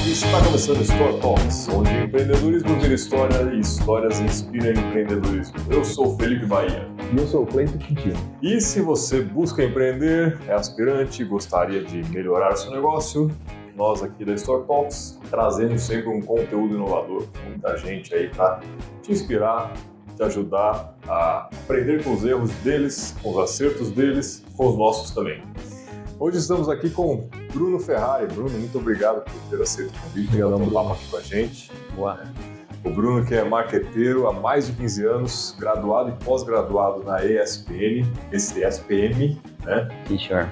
Está começando o Store Talks, onde empreendedorismo vira história e histórias inspiram empreendedorismo. Eu sou o Felipe Bahia. E eu sou o Cleiton Quintino. E se você busca empreender, é aspirante, gostaria de melhorar seu negócio, nós aqui da Store Talks trazemos sempre um conteúdo inovador, muita gente aí para te inspirar, te ajudar a aprender com os erros deles, com os acertos deles, com os nossos também. Hoje estamos aqui com Bruno Ferrari. Bruno, muito obrigado por ter aceito o convite. Obrigado, por papo aqui com a gente. Boa. O Bruno, que é marqueteiro há mais de 15 anos, graduado e pós-graduado na ESPM, né? Sure.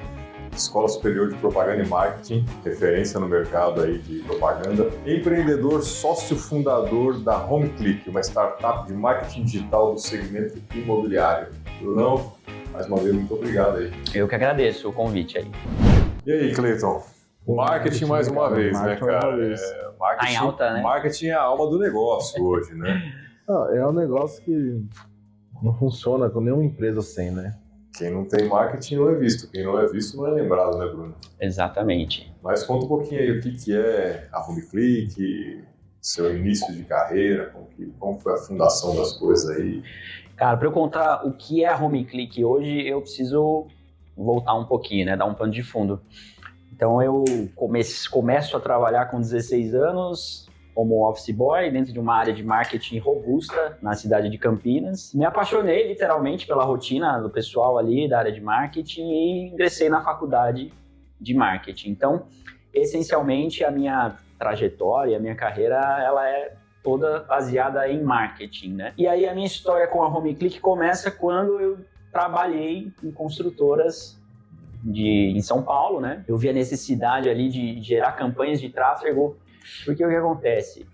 Escola Superior de Propaganda e Marketing, referência no mercado aí de propaganda. Empreendedor, sócio fundador da HomeClick, uma startup de marketing digital do segmento imobiliário. Brunão, mais uma vez, muito obrigado aí. Eu que agradeço o convite aí. E aí, Cleiton? Marketing mais uma vez, né, cara? Marketing, tá em alta, né? Marketing é a alma do negócio hoje, né? É um negócio que não funciona com nenhuma empresa sem, né? Quem não tem marketing não é visto. Quem não é visto não é lembrado, né, Bruno? Exatamente. Mas conta um pouquinho aí o que é a HomeClick, seu início de carreira, como foi a fundação das coisas aí. Cara, para eu contar o que é a HomeClick hoje, eu preciso voltar um pouquinho, né? Dar um pano de fundo. Então, eu começo a trabalhar com 16 anos como office boy dentro de uma área de marketing robusta na cidade de Campinas. Me apaixonei literalmente pela rotina do pessoal ali da área de marketing e ingressei na faculdade de marketing. Então, essencialmente, a minha trajetória, a minha carreira, ela é toda baseada em marketing, né? E aí a minha história com a HomeClick começa quando eu trabalhei em construtoras em São Paulo, né? Eu vi a necessidade ali de gerar campanhas de tráfego, porque o que acontece?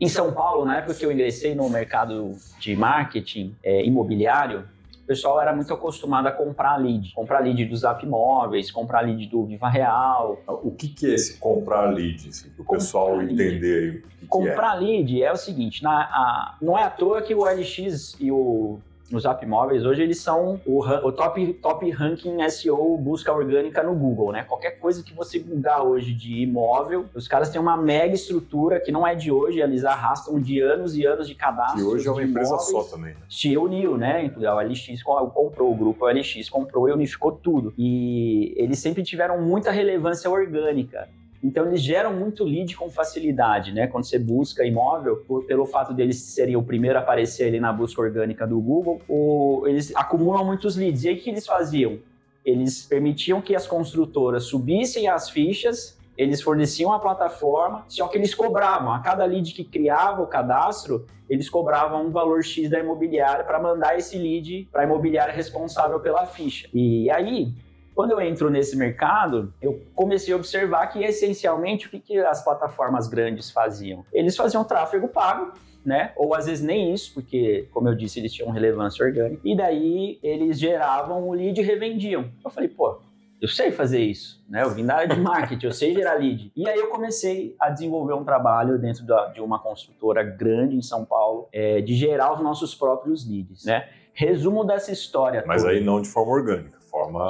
Em São Paulo, na época que eu ingressei no mercado de marketing imobiliário, o pessoal era muito acostumado a comprar lead do Zap Imóveis, comprar lead do Viva Real. O que é esse comprar lead, assim, para o pessoal entender aí o que comprar lead é o seguinte, não é à toa que o OLX e o Zap Imóveis hoje eles são o top ranking SEO busca orgânica no Google, né? Qualquer coisa que você googar hoje de imóvel, os caras têm uma mega estrutura que não é de hoje, eles arrastam de anos e anos de cadastro. E hoje é uma empresa só também. Se uniu, né? O OLX comprou, o grupo OLX comprou e unificou tudo. E eles sempre tiveram muita relevância orgânica. Então, eles geram muito lead com facilidade, né? Quando você busca imóvel, pelo fato deles serem o primeiro a aparecer ali na busca orgânica do Google, eles acumulam muitos leads. E aí, o que eles faziam? Eles permitiam que as construtoras subissem as fichas, eles forneciam a plataforma, só que eles cobravam. A cada lead que criava o cadastro, eles cobravam um valor X da imobiliária para mandar esse lead para a imobiliária responsável pela ficha. E aí, quando eu entro nesse mercado, eu comecei a observar que, essencialmente, o que as plataformas grandes faziam? Eles faziam tráfego pago, né? Ou, às vezes, nem isso, porque, como eu disse, eles tinham relevância orgânica. E daí, eles geravam o lead e revendiam. Eu falei, pô, eu sei fazer isso, né? Eu vim da área de marketing, eu sei gerar lead. E aí, eu comecei a desenvolver um trabalho dentro de uma construtora grande em São Paulo, de gerar os nossos próprios leads, né? Resumo dessa história. Mas aí não de forma orgânica.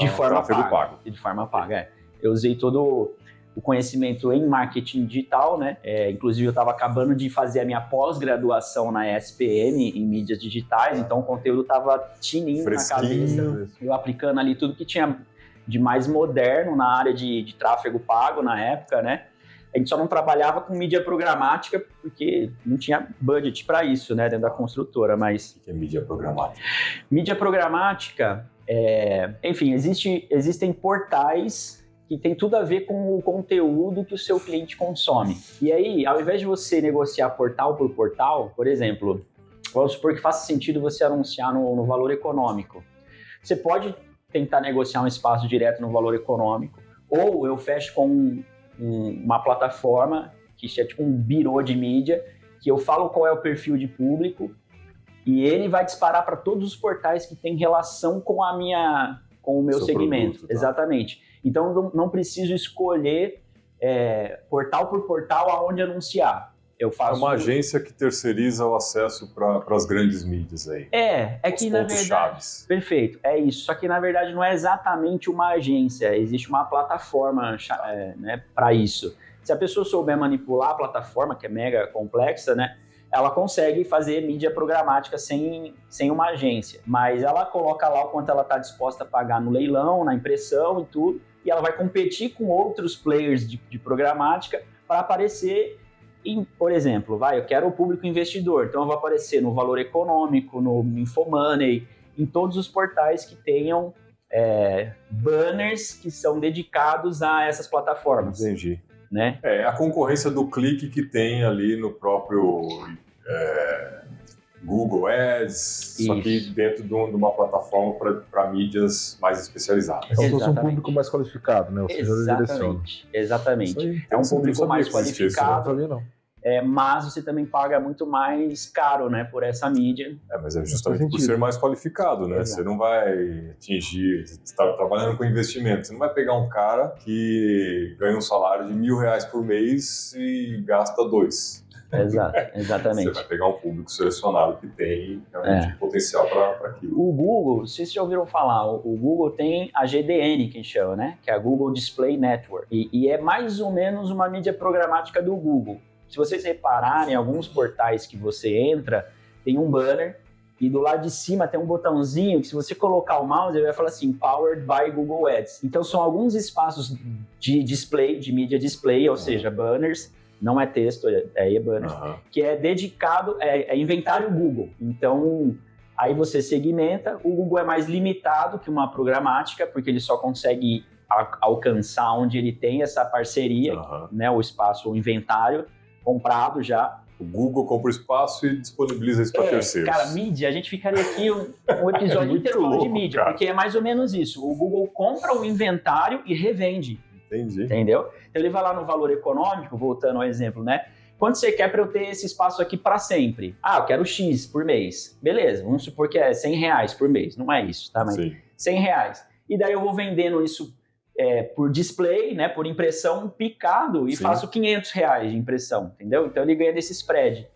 De forma pago. De forma paga, Eu usei todo o conhecimento em marketing digital, né? Inclusive, eu estava acabando de fazer a minha pós-graduação na ESPM em mídias digitais, então o conteúdo estava tininho na cabeça. Eu aplicando ali tudo que tinha de mais moderno na área de tráfego pago na época, né? A gente só não trabalhava com mídia programática porque não tinha budget para isso, né? Dentro da construtora, mas... O que é mídia programática? Mídia programática... enfim, existem portais que tem tudo a ver com o conteúdo que o seu cliente consome. E aí, ao invés de você negociar portal por portal, por exemplo, vamos supor que faça sentido você anunciar no valor econômico. Você pode tentar negociar um espaço direto no valor econômico, ou eu fecho com uma plataforma que é tipo um birô de mídia, que eu falo qual é o perfil de público, e ele vai disparar para todos os portais que têm relação com o meu segmento. Produto, tá? Exatamente. Então, não preciso escolher portal por portal aonde anunciar. Eu faço... É uma agência que terceiriza o acesso para as grandes mídias aí. É que na verdade... Chaves. Perfeito, é isso. Só que na verdade não é exatamente uma agência, existe uma plataforma né, para isso. Se a pessoa souber manipular a plataforma, que é mega complexa, né, ela consegue fazer mídia programática sem uma agência. Mas ela coloca lá o quanto ela está disposta a pagar no leilão, na impressão e tudo, e ela vai competir com outros players de programática para aparecer por exemplo, eu quero o público investidor, então eu vou aparecer no Valor Econômico, no Infomoney, em todos os portais que tenham banners que são dedicados a essas plataformas. Entendi. Né? A concorrência do clique que tem ali no próprio Google Ads, Isso. só que dentro de uma plataforma para mídias mais especializadas. É como se fosse um público mais qualificado, né? Ou seja, Exatamente. É um público mais qualificado, não. Mas você também paga muito mais caro, né, por essa mídia. Mas é justamente por ser mais qualificado, né? Exato. Você não vai atingir, você está trabalhando com investimento, você não vai pegar um cara que ganha um salário de R$1.000 por mês e gasta 2. Exatamente. Você vai pegar um público selecionado que tem realmente potencial para aquilo. O Google, vocês já ouviram falar, o Google tem a GDN, que a gente chama, né? Que é a Google Display Network. E é mais ou menos uma mídia programática do Google. Se vocês repararem, alguns portais que você entra, tem um banner e do lado de cima tem um botãozinho que se você colocar o mouse, ele vai falar assim, Powered by Google Ads. Então são alguns espaços de display, de mídia display, ou seja, banners, não é texto, é banners, que é dedicado, é inventário Google. Então, aí você segmenta, o Google é mais limitado que uma programática, porque ele só consegue alcançar onde ele tem essa parceria, né, o espaço, o inventário comprado já. O Google compra o espaço e disponibiliza isso para terceiros. Cara, mídia, a gente ficaria aqui um episódio inteiro falando de mídia, cara. Porque é mais ou menos isso. O Google compra o inventário e revende. Entendi. Entendeu? Então ele vai lá no Valor Econômico, voltando ao exemplo, né? Quanto você quer para eu ter esse espaço aqui para sempre? Eu quero X por mês. Beleza, vamos supor que é R$100 por mês. Não é isso, tá? Mas Sim. R$100. E daí eu vou vendendo isso por display, né, por impressão picado e faço R$500 de impressão, entendeu? Então ele ganha desse spread.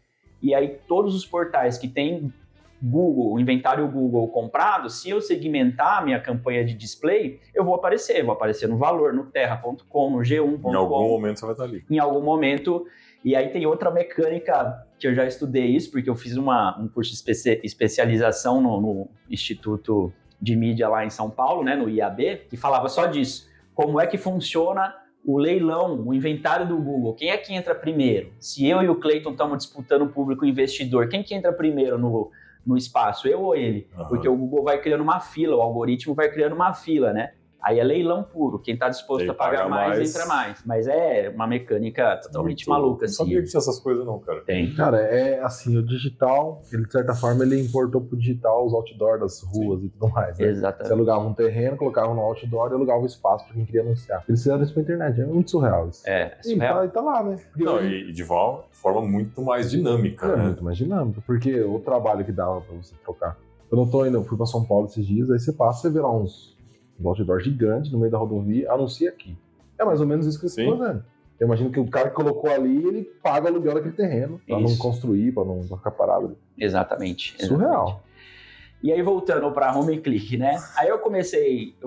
E aí todos os portais que tem Google, o inventário Google comprado, se eu segmentar a minha campanha de display, eu vou aparecer no Valor, no Terra.com, no G1.com. Em algum momento você vai estar ali. Em algum momento. E aí tem outra mecânica que eu já estudei isso, porque eu fiz um curso de especialização no Instituto de Mídia lá em São Paulo, né, no IAB, que falava só disso. Como é que funciona o leilão, o inventário do Google? Quem é que entra primeiro? Se eu e o Clayton estamos disputando o público investidor, quem que entra primeiro no espaço? Eu ou ele? Porque o Google vai criando uma fila, o algoritmo vai criando uma fila, né? Aí é leilão puro, quem está disposto a pagar mais, entra mais. Mas é uma mecânica totalmente maluca. Assim. Não sabia que tinha essas coisas não, cara. Tem. Cara, é assim, o digital, ele de certa forma, ele importou pro digital os outdoor das ruas e tudo mais, né? Exatamente. Você alugava um terreno, colocava no outdoor e alugava o espaço para quem queria anunciar. Eles fizeram isso pra internet, é muito surreal isso. É surreal. E tá lá, né? Não, e de forma muito mais dinâmica, né? Muito mais dinâmica, porque o trabalho que dava pra você trocar. Eu fui pra São Paulo esses dias, aí você passa, você vê lá um outdoor gigante no meio da rodovia, anuncia aqui. É mais ou menos isso que eles estão fazendo. Eu imagino que o cara que colocou ali, ele paga o aluguel daquele terreno, pra não construir, pra não ficar parado. Exatamente. Surreal. E aí, voltando para Home Click, né? Aí eu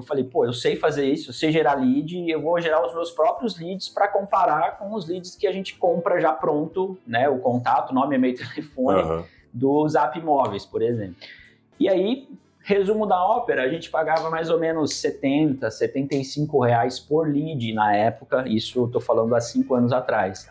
falei, eu sei fazer isso, eu sei gerar lead, eu vou gerar os meus próprios leads para comparar com os leads que a gente compra já pronto, né? O contato, nome, e-mail, telefone do Zap Móveis, por exemplo. E aí, resumo da ópera, a gente pagava mais ou menos R$70, R$75 por lead na época, isso eu tô falando há 5 anos atrás.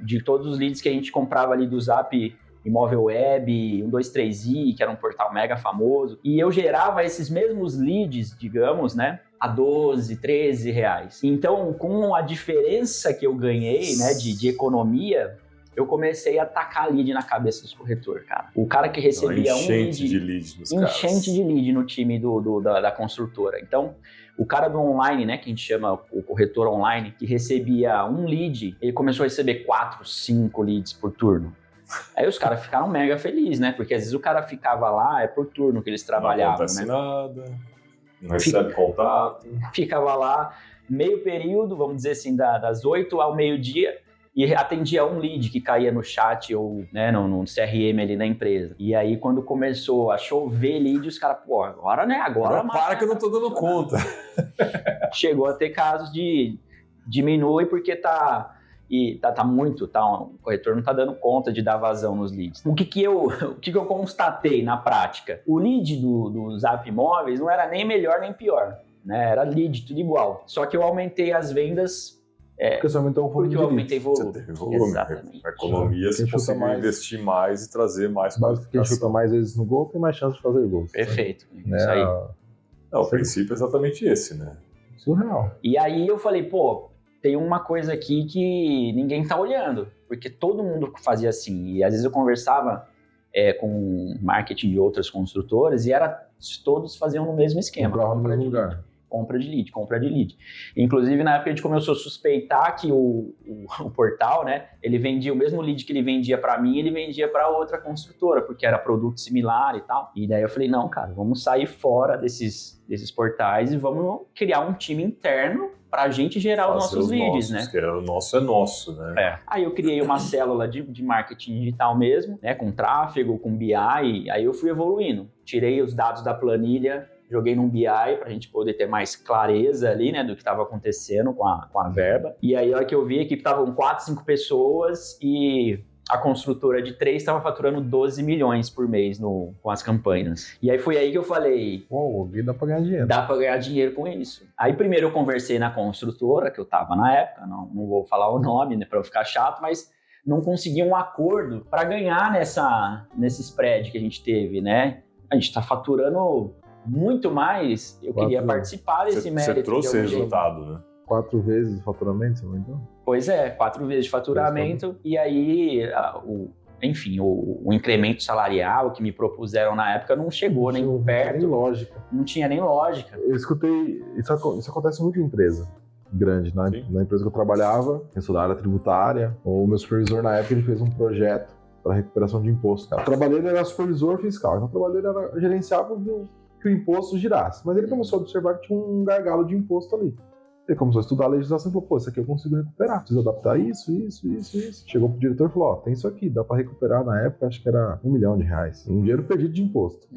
De todos os leads que a gente comprava ali do Zap Imóvel Web, 123i, que era um portal mega famoso, e eu gerava esses mesmos leads, digamos, né, a R$12, R$13. Então, com a diferença que eu ganhei, né, de economia, eu comecei a tacar lead na cabeça dos corretores, cara. O cara que recebia enchente de lead nos caras. Enchente de lead no time da construtora. Então, o cara do online, né, que a gente chama o corretor online, que recebia um lead, ele começou a receber 4, 5 leads por turno. Aí os caras ficaram mega felizes, né? Porque às vezes o cara ficava lá, é por turno que eles trabalhavam, não acontece nada, não recebe contato. Ficava lá meio período, vamos dizer assim, das 8 ao meio-dia, e atendia um lead que caía no chat ou, né, no CRM ali na empresa. E aí, quando começou a chover lead, os caras, agora, né? Agora para que eu não tô dando conta. Chegou a ter casos de diminui porque o corretor não tá dando conta de dar vazão nos leads. O que eu constatei na prática? O lead do Zap Imóveis não era nem melhor nem pior, né? Era lead, tudo igual. Só que eu aumentei as vendas porque você aumentou o volume. Porque eu aumentei volume. Você teve volume. Exatamente. A economia, você conseguiu investir mais e trazer mais qualificação. Quem chuta mais vezes no gol tem mais chance de fazer gols. Perfeito. Né? Isso aí. O princípio é exatamente esse, né? Surreal. E aí eu falei, pô, tem uma coisa aqui que ninguém tá olhando. Porque todo mundo fazia assim. E às vezes eu conversava com marketing de outras construtoras e todos faziam no mesmo esquema. Comprava no mesmo lugar. Compra de lead. Inclusive, na época, a gente começou a suspeitar que o portal, né, ele vendia o mesmo lead que ele vendia para mim, ele vendia para outra construtora, porque era produto similar e tal. E daí eu falei, não, cara, vamos sair fora desses portais e vamos criar um time interno pra gente gerar os nossos leads, né? Que o nosso é nosso, né? Aí eu criei uma célula de marketing digital mesmo, né, com tráfego, com BI, aí eu fui evoluindo. Tirei os dados da planilha, joguei num BI pra gente poder ter mais clareza ali, né, do que estava acontecendo com a verba. E aí, a hora que eu vi, a equipe estavam 4, 5 pessoas e a construtora de 3 estava faturando 12 milhões por mês com as campanhas. E aí foi aí que eu falei... Dá pra ganhar dinheiro. Dá pra ganhar dinheiro com isso. Aí primeiro eu conversei na construtora, que eu tava na época, não vou falar o nome, né, pra eu ficar chato, mas não consegui um acordo para ganhar nesse spread que a gente teve, né? A gente tá faturando muito mais, eu queria participar desse mérito. Você trouxe resultado, né? 4 vezes o faturamento, não então? Pois é, 4 vezes de faturamento, e aí, o incremento salarial que me propuseram na época não chegou nem perto. Não tinha nem lógica. Eu escutei, isso acontece muito em empresa grande, na empresa que eu trabalhava, eu sou da área tributária, o meu supervisor na época ele fez um projeto para recuperação de imposto. O trabalho dele era supervisor fiscal, então o trabalho dele era gerenciar que o imposto girasse. Mas ele começou a observar que tinha um gargalo de imposto ali. Ele começou a estudar a legislação e falou, isso aqui eu consigo recuperar, preciso adaptar isso. Chegou pro diretor e falou, tem isso aqui, dá para recuperar na época, acho que era R$1 milhão. Um dinheiro perdido de imposto.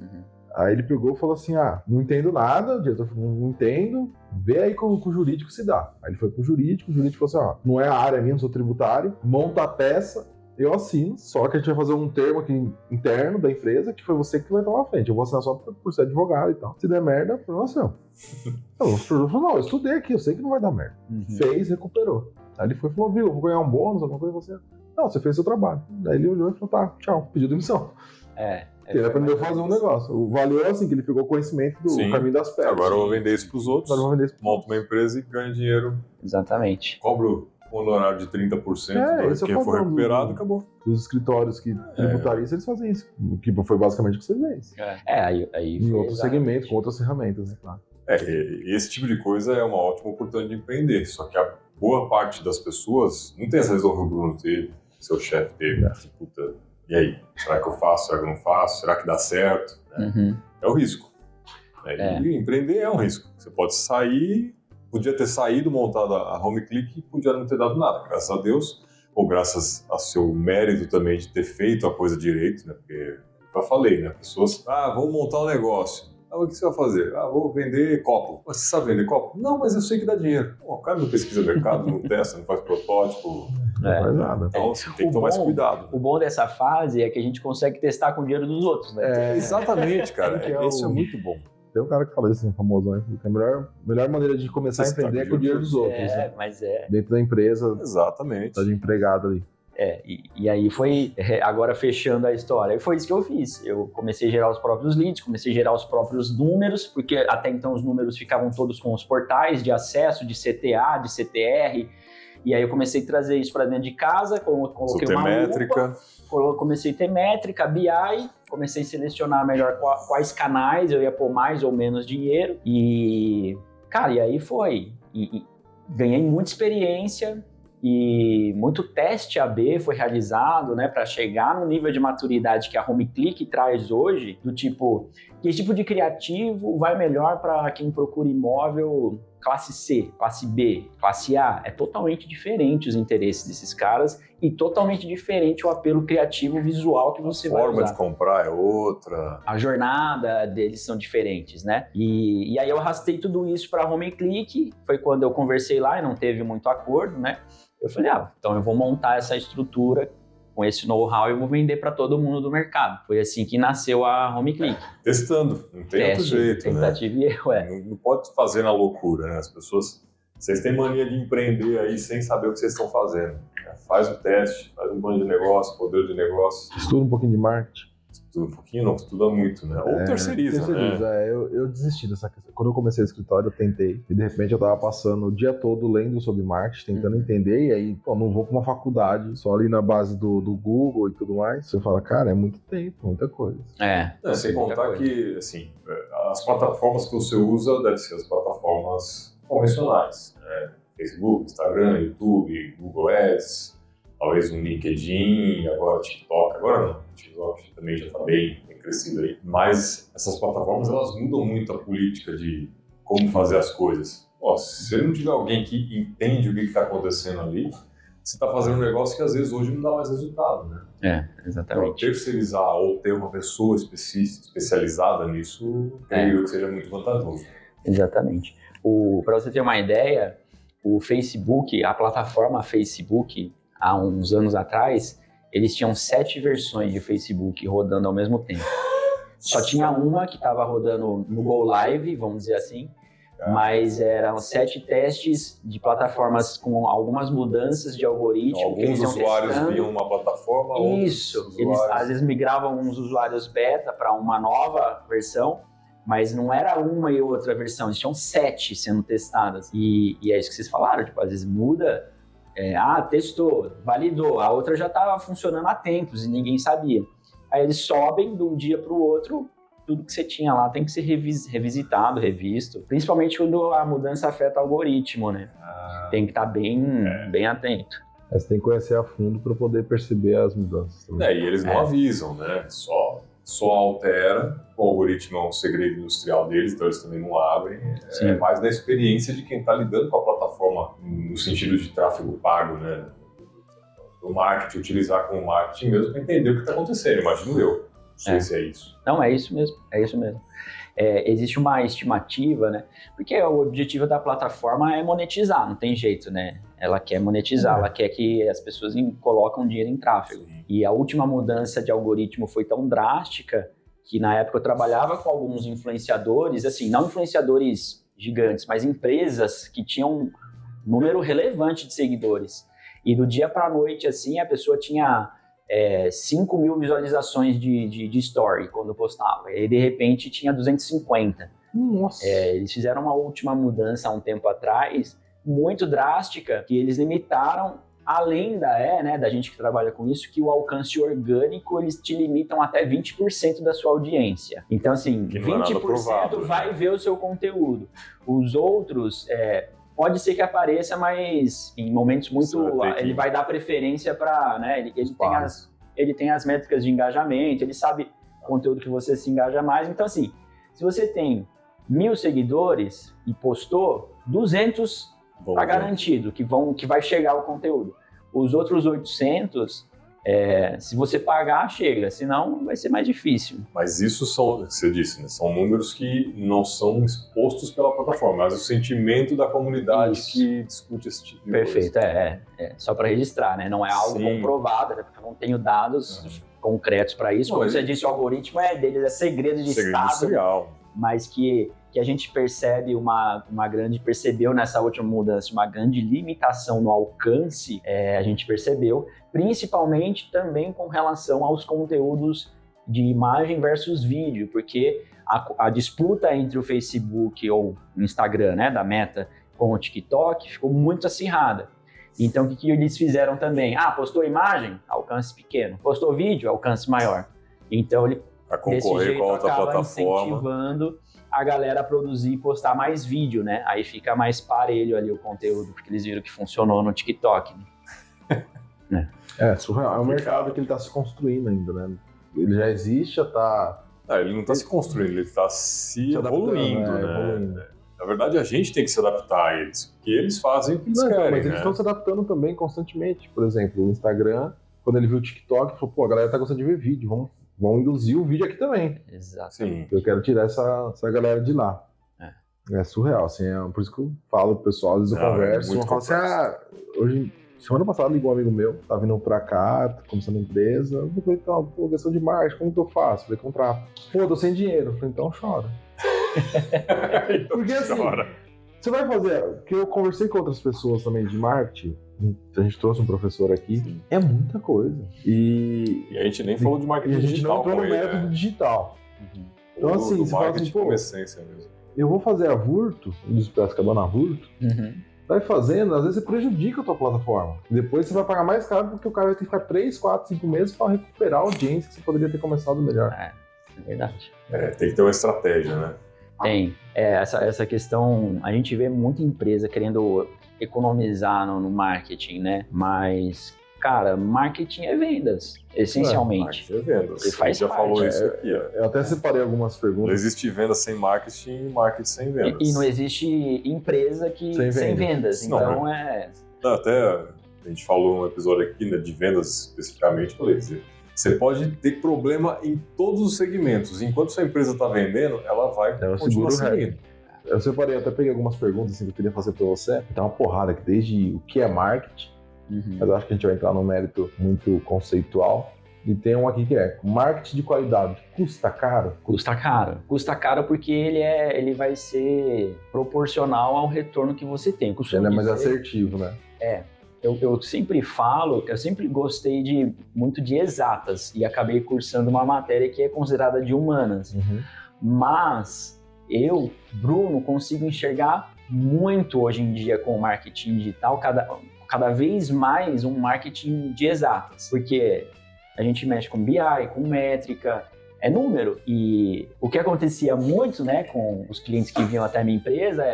Aí ele pegou e falou assim, não entendo nada, o diretor falou, não entendo, vê aí com o jurídico se dá. Aí ele foi pro jurídico, o jurídico falou assim, não é a área minha, não sou tributário, monta a peça, eu assino, só que a gente vai fazer um termo aqui interno da empresa que foi você que vai tomar a frente. Eu vou assinar só por ser advogado e tal. Se der merda, problema seu. Então, o supervisor falou, eu estudei aqui, eu sei que não vai dar merda. Fez, recuperou. Aí ele foi e falou, viu, eu vou ganhar um bônus, alguma coisa você. Não, você fez seu trabalho. Daí ele olhou e falou, tá, tchau, pediu demissão. Ele aprendeu a fazer um negócio. O valor é assim, que ele pegou conhecimento do caminho das pedras. Agora eu vou vender isso pros outros, monto uma empresa e ganho dinheiro. Exatamente. Cobro um honorário de 30% do que for recuperado, acabou. Os escritórios tributaristas, eles fazem isso. Que foi basicamente o que você fez. Aí em outro segmento, com outras ferramentas, né? Claro. Esse tipo de coisa é uma ótima oportunidade de empreender. Só que a boa parte das pessoas não tem essa visão que o Bruno teve, seu chefe teve. Puta, e aí? Será que eu faço? Será que eu não faço? Será que dá certo? É o risco. E empreender é um risco. Você pode sair... Podia ter saído, montado a HomeClick e podia não ter dado nada, graças a Deus, ou graças ao seu mérito também de ter feito a coisa direito, né? Porque, eu já falei, né? Pessoas, vamos montar um negócio. O que você vai fazer? Vou vender copo. Você sabe vender copo? Não, mas eu sei que dá dinheiro. O cara não pesquisa mercado, não testa, não faz protótipo. Não faz nada. Então, você tem que tomar esse cuidado. O bom dessa fase é que a gente consegue testar com o dinheiro dos outros, né? Exatamente, cara. Isso é muito bom. Tem um cara que fala isso, um famosão, que a melhor maneira de começar a empreender é com o dinheiro dos outros. Né? Mas dentro da empresa. Exatamente. Tá de empregado ali. E aí foi, agora fechando a história, foi isso que eu fiz. Eu comecei a gerar os próprios leads, comecei a gerar os próprios números, porque até então os números ficavam todos com os portais de acesso, de CTA, de CTR. E aí eu comecei a trazer isso para dentro de casa, coloquei uma métrica. Comecei a ter métrica, BI, comecei a selecionar melhor quais canais eu ia pôr mais ou menos dinheiro. E, cara, e aí foi. E ganhei muita experiência e muito teste AB foi realizado, né, para chegar no nível de maturidade que a HomeClick traz hoje, do tipo, que tipo de criativo vai melhor para quem procura imóvel classe C, classe B, classe A, é totalmente diferente os interesses desses caras e totalmente diferente o apelo criativo visual que você vai usar. A forma de comprar é outra. A jornada deles são diferentes, né? E aí eu arrastei tudo isso para Home Click, foi quando eu conversei lá e não teve muito acordo, né? Eu falei, então eu vou montar essa estrutura com esse know-how e eu vou vender para todo mundo do mercado. Foi assim que nasceu a Home Click. Testando, não tem outro jeito, tentativa e erro, Não pode fazer na loucura, né? As pessoas, vocês têm mania de empreender aí sem saber o que vocês estão fazendo. Faz o teste, faz um plano de negócio, poder de negócio. Estuda um pouquinho de marketing. Estuda um pouquinho, não, estuda muito, né? Ou terceiriza, né? Eu desisti dessa questão. Quando eu comecei o escritório, eu tentei. E de repente eu tava passando o dia todo lendo sobre marketing, tentando entender. E aí, não vou pra uma faculdade, só ali na base do Google e tudo mais. Você fala, cara, é muito tempo, muita coisa. Sem contar que, assim, as plataformas que você usa devem ser as plataformas convencionais, né? Facebook, Instagram, YouTube, Google Ads, talvez um LinkedIn, agora TikTok, agora não, TikTok também já está bem crescido aí. Mas essas plataformas, elas mudam muito a política de como fazer as coisas. Se você não tiver alguém que entende o que está acontecendo ali, você está fazendo um negócio que às vezes hoje não dá mais resultado, né? Exatamente. Então, terceirizar ou ter uma pessoa especializada nisso, creio que seja muito vantajoso. Exatamente. Para você ter uma ideia, o Facebook, a plataforma Facebook, há uns anos atrás, eles tinham 7 versões de Facebook rodando ao mesmo tempo. Só tinha uma que estava rodando no Go Live, vamos dizer assim, mas eram 7 testes de plataformas com algumas mudanças de algoritmo. Alguns usuários viam uma plataforma, Isso, eles às vezes migravam uns usuários beta para uma nova versão, mas não era uma e outra versão, eles tinham 7 sendo testadas. E é isso que vocês falaram, às vezes muda, testou, validou, a outra já estava funcionando há tempos e ninguém sabia. Aí eles sobem de um dia para o outro, tudo que você tinha lá tem que ser revisitado, revisto, principalmente quando a mudança afeta o algoritmo, né? Tem que estar bem atento. Você tem que conhecer a fundo para poder perceber as mudanças também. E eles não avisam, né? Só altera, o algoritmo é um segredo industrial deles, então eles também não abrem. É mais da experiência de quem está lidando com a plataforma, no sentido de tráfego pago, né? O marketing, utilizar como marketing mesmo para entender o que está acontecendo, imagino eu. Não sei se é isso. Não, é isso mesmo. Existe uma estimativa, né? Porque o objetivo da plataforma é monetizar, não tem jeito, né? Ela quer monetizar, ela quer que as pessoas colocam dinheiro em tráfego. E a última mudança de algoritmo foi tão drástica que na época eu trabalhava com alguns influenciadores, assim, não influenciadores gigantes, mas empresas que tinham um número relevante de seguidores. E do dia para a noite, assim, a pessoa tinha 5 mil visualizações de story quando postava. E aí, de repente, tinha 250. Nossa! Eles fizeram uma última mudança há um tempo atrás, muito drástica, que eles limitaram, além da gente que trabalha com isso, que o alcance orgânico, eles te limitam até 20% da sua audiência. Então, assim, 20% vai ver o seu conteúdo. Os outros... pode ser que apareça, mas em momentos muito... Ele vai dar preferência para... Né, ele tem as métricas de engajamento, ele sabe o conteúdo que você se engaja mais. Então, assim, se você tem 1.000 seguidores e postou, 200 está garantido que vai chegar o conteúdo. Os outros 800... se você pagar, chega, senão vai ser mais difícil. Mas isso são, você disse, né, são números que não são expostos pela plataforma, mas o sentimento da comunidade que discute esse tipo de coisa. Perfeito, só para registrar, né? Não é algo comprovado, porque eu não tenho dados concretos para isso. Como você disse, o algoritmo deles é segredo de Estado, industrial. Mas que a gente percebe percebeu nessa última mudança uma grande limitação no alcance, a gente percebeu, principalmente também com relação aos conteúdos de imagem versus vídeo, porque a disputa entre o Facebook ou o Instagram, né, da Meta, com o TikTok ficou muito acirrada. Então, o que eles fizeram também? Postou imagem? Alcance pequeno. Postou vídeo? Alcance maior. Então, ele para concorrer com a outra plataforma, incentivando a galera a produzir e postar mais vídeo, né? Aí fica mais parelho ali o conteúdo, porque eles viram que funcionou no TikTok. Né? Surreal. É um mercado que ele está se construindo ainda, né? Ele já existe, já está... ele não está se construindo, ele está se evoluindo, né? Na verdade, a gente tem que se adaptar a eles, porque eles fazem o que eles querem, mas né? eles estão se adaptando também constantemente. Por exemplo, o Instagram, quando ele viu o TikTok, falou, pô, a galera tá gostando de ver vídeo, vamos induzir o vídeo aqui também. Exato. Sim. Eu quero tirar essa galera de lá. É surreal, assim, por isso que eu falo pro pessoal, às vezes eu converso, eu falo assim, hoje, semana passada ligou um amigo meu, tá vindo pra cá, tá começando a empresa, eu falei, então, pô, questão de marketing, como que eu faço? Falei, contrato. Pô, tô sem dinheiro. Eu falei, então chora. Porque assim, você vai fazer, porque eu conversei com outras pessoas também de marketing, a gente trouxe um professor aqui, Sim. é muita coisa. E a gente nem falou de marketing a gente digital. não entrou no método digital. Então assim, você fala assim, pô, essência mesmo. eu vou fazer a Vurto, um dos peças que é a dona Vurto, vai fazendo, às vezes você prejudica a tua plataforma. Depois você vai pagar mais caro porque o cara vai ter que ficar 3, 4, 5 meses para recuperar a audiência que você poderia ter começado melhor. É verdade. Tem que ter uma estratégia, né? Tem. Essa questão, a gente vê muita empresa querendo economizar no marketing, né? Mas, cara, marketing é vendas, essencialmente. Marketing é vendas. Ele faz já parte. falou isso aqui, ó. Eu até separei algumas perguntas. Não existe venda sem marketing e marketing sem vendas. E não existe empresa que sem vendas. Então Até a gente falou num episódio aqui, né, de vendas especificamente, falei, você pode ter problema em todos os segmentos. Enquanto sua empresa está vendendo, ela vai continuar seguindo. Eu separei, até peguei algumas perguntas assim, que eu queria fazer para você. Tem uma porrada aqui, desde o que é marketing, mas eu acho que a gente vai entrar num mérito muito conceitual. E tem um aqui que é marketing de qualidade. Custa caro? Custa caro. Custa caro porque ele vai ser proporcional ao retorno que você tem. Ele é mais assertivo, né? Eu sempre falo que eu sempre gostei muito de exatas e acabei cursando uma matéria que é considerada de humanas. Mas eu, Bruno, consigo enxergar muito hoje em dia com o marketing digital, cada vez mais um marketing de exatas. Porque a gente mexe com BI, com métrica, é número. E o que acontecia muito, né, com os clientes que vinham até a minha empresa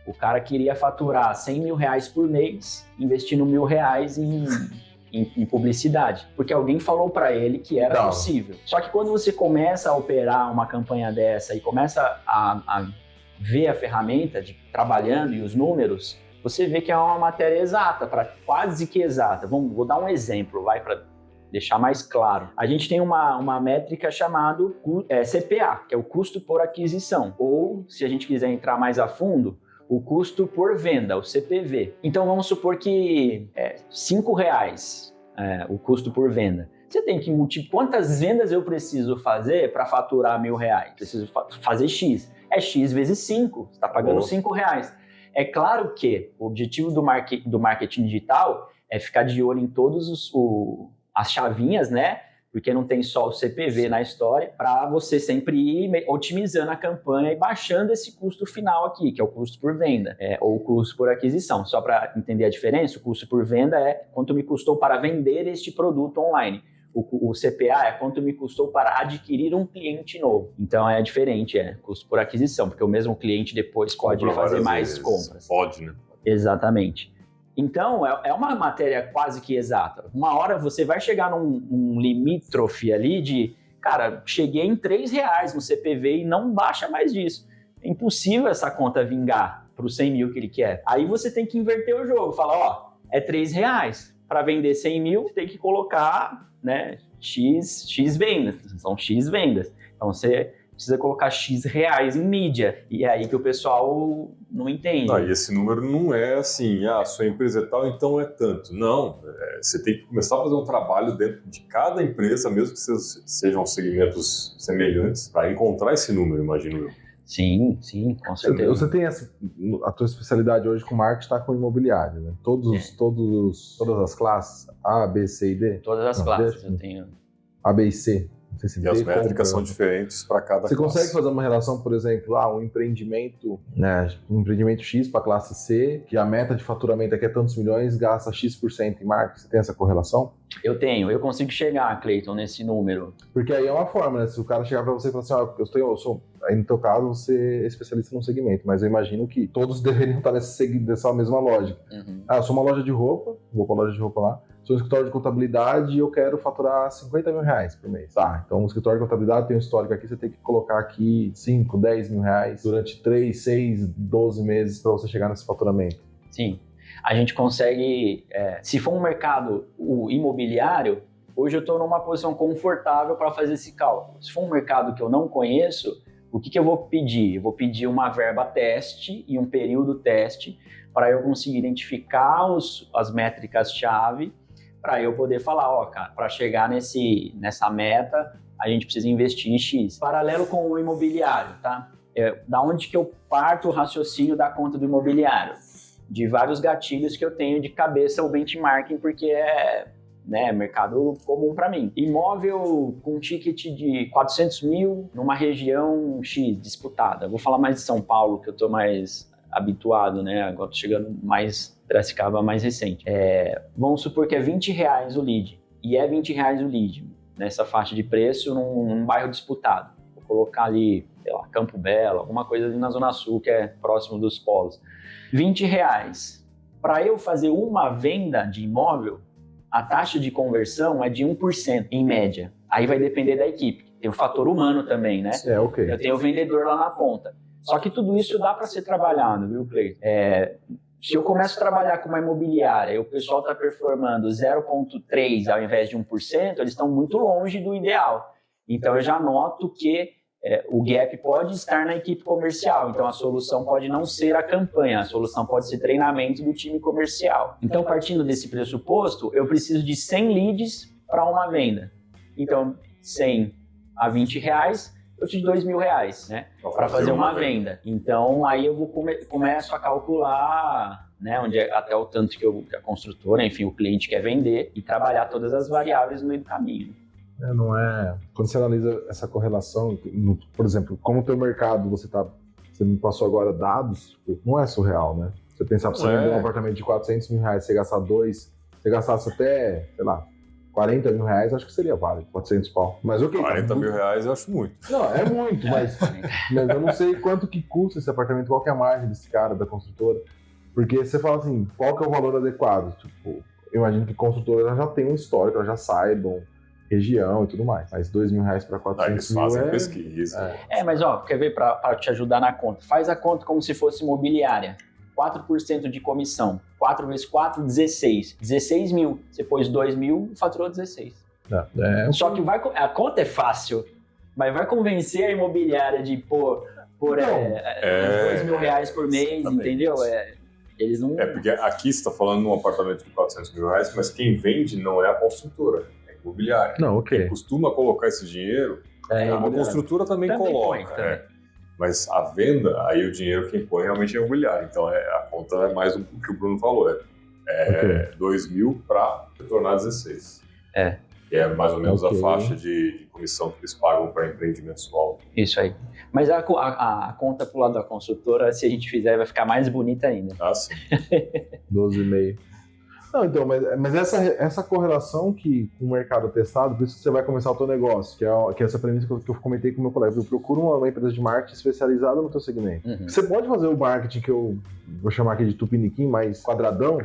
o cara queria faturar 100 mil reais por mês, investindo R$1.000 em publicidade, porque alguém falou para ele que era possível. Só que quando você começa a operar uma campanha dessa e começa a ver a ferramenta trabalhando e os números, você vê que é uma matéria exata, quase que exata. Vou dar um exemplo, para deixar mais claro. A gente tem uma métrica chamada CPA, que é o custo por aquisição, ou, se a gente quiser entrar mais a fundo, o custo por venda, o CPV. Então vamos supor que R$5 o custo por venda. Você tem que multiplicar quantas vendas eu preciso fazer para faturar R$1.000. Preciso fazer X. É X vezes 5, você está pagando R$5. É claro que o objetivo do marketing digital é ficar de olho em todas as chavinhas, né? Porque não tem só o CPV na história, para você sempre ir otimizando a campanha e baixando esse custo final aqui, que é o custo por venda, ou o custo por aquisição. Só para entender a diferença, o custo por venda é quanto me custou para vender este produto online. O CPA é quanto me custou para adquirir um cliente novo. Então é diferente, custo por aquisição, porque o mesmo cliente depois pode fazer mais compras. Pode, né? Exatamente. Então, é uma matéria quase que exata. Uma hora você vai chegar num limítrofe ali de, cara, cheguei em R$3 no CPV e não baixa mais disso. É impossível essa conta vingar para os 100 mil que ele quer. Aí você tem que inverter o jogo. Falar, é R$3. Para vender 100 mil, tem que colocar, né, X vendas. São X vendas. Então, você precisa colocar X reais em mídia. E é aí que o pessoal não entende. E esse número não é assim, sua empresa é tal, então é tanto. Não, você tem que começar a fazer um trabalho dentro de cada empresa, mesmo que sejam segmentos semelhantes, para encontrar esse número, imagino eu. Sim, com certeza. Você tem a tua especialidade hoje com marketing está com imobiliário, né? Todas as classes, A, B, C e D? Todas as classes eu tenho. A, B e C. E as métricas são diferentes para cada classe. Você consegue fazer uma relação, por exemplo, um empreendimento X para a classe C, que a meta de faturamento aqui é tantos milhões, gasta X% em marketing. Você tem essa correlação? Eu consigo chegar, Cleiton, nesse número. Porque aí é uma forma, né? Se o cara chegar para você e falar assim, eu sou, aí no teu caso, você é especialista num segmento, mas eu imagino que todos deveriam estar nessa mesma lógica. Eu sou uma loja de roupa, vou para a loja de roupa lá, sou um escritório de contabilidade e eu quero faturar R$50 mil por mês. Tá, então o escritório de contabilidade tem um histórico aqui, você tem que colocar aqui 5, 10 mil reais durante 3, 6, 12 meses para você chegar nesse faturamento. Sim, a gente consegue, se for um mercado imobiliário, hoje eu estou numa posição confortável para fazer esse cálculo. Se for um mercado que eu não conheço, o que eu vou pedir? Eu vou pedir uma verba teste e um período teste para eu conseguir identificar as métricas-chave para eu poder falar, cara, para chegar nessa meta, a gente precisa investir em X. Paralelo com o imobiliário, tá? Da onde que eu parto o raciocínio da conta do imobiliário? De vários gatilhos que eu tenho de cabeça o benchmarking, porque mercado comum para mim. Imóvel com ticket de 400 mil numa região X, disputada. Vou falar mais de São Paulo, que eu tô mais habituado, né? Agora tô chegando mais Piracicaba, mais recente. Vamos supor que é R$20 o lead. E é R$20 o lead, nessa faixa de preço, num bairro disputado. Vou colocar ali, sei lá, Campo Belo, alguma coisa ali na Zona Sul, que é próximo dos polos. R$20. Para eu fazer uma venda de imóvel, a taxa de conversão é de 1%, em média. Aí vai depender da equipe. Tem o fator humano também, né? Ok. Eu tenho o vendedor lá na ponta. Só que tudo isso dá para ser trabalhado, viu, Cleiton? Se eu começo a trabalhar com uma imobiliária e o pessoal está performando 0,3% ao invés de 1%, eles estão muito longe do ideal. Então eu já noto que o gap pode estar na equipe comercial. Então a solução pode não ser a campanha, a solução pode ser treinamento do time comercial. Então, partindo desse pressuposto, eu preciso de 100 leads para uma venda. Então, 100 a R$20, eu preciso de R$2.000, né? Para fazer uma venda. Então, aí eu começo a calcular, né, onde até o tanto que a construtora, enfim, o cliente quer vender e trabalhar todas as variáveis no meio do caminho. Não é... Quando você analisa essa correlação, por exemplo, como o teu mercado, você me passou agora dados, não é surreal, né? Você pensar para você vender um apartamento de R$400 mil, você gastar você gastasse até, sei lá, R$40 mil, acho que seria válido, 400 pau. Mas ok. R$40 mil eu acho muito. Não, é muito, mas eu não sei quanto que custa esse apartamento, qual que é a margem desse cara, da construtora. Porque você fala assim, qual que é o valor adequado? Tipo, eu imagino que a construtora já tem um histórico, ela já saibam região e tudo mais. Mas R$2.000 para 400 eles mil fazem pesquisa. Mas quer ver, para te ajudar na conta? Faz a conta como se fosse imobiliária. 4% de comissão. 4 vezes 4, 16. 16 mil. Você pôs 2 mil, faturou 16. Só que a conta é fácil, mas vai convencer a imobiliária de pôr R$2.000 por mês, exatamente. Entendeu? Eles não... porque aqui você está falando de um apartamento de R$400 mil, mas quem vende não é a construtora. Imobiliária. Não, ok. Quem costuma colocar esse dinheiro, a construtora também coloca. Mas a venda, aí o dinheiro quem põe realmente é imobiliário. Então a conta é mais do que o Bruno falou. 2 mil para retornar 16. Que é mais ou menos a faixa de comissão que eles pagam para empreendimentos novos. Isso aí. Mas a conta pro lado da construtora, se a gente fizer, vai ficar mais bonita ainda. Ah, sim. 12,5. Não, então, mas essa correlação que o mercado testado, por isso que você vai começar o teu negócio, que é essa premissa que eu comentei com o meu colega. Eu procuro uma empresa de marketing especializada no teu segmento. Uhum. Você pode fazer o marketing que eu vou chamar aqui de tupiniquim, mais quadradão,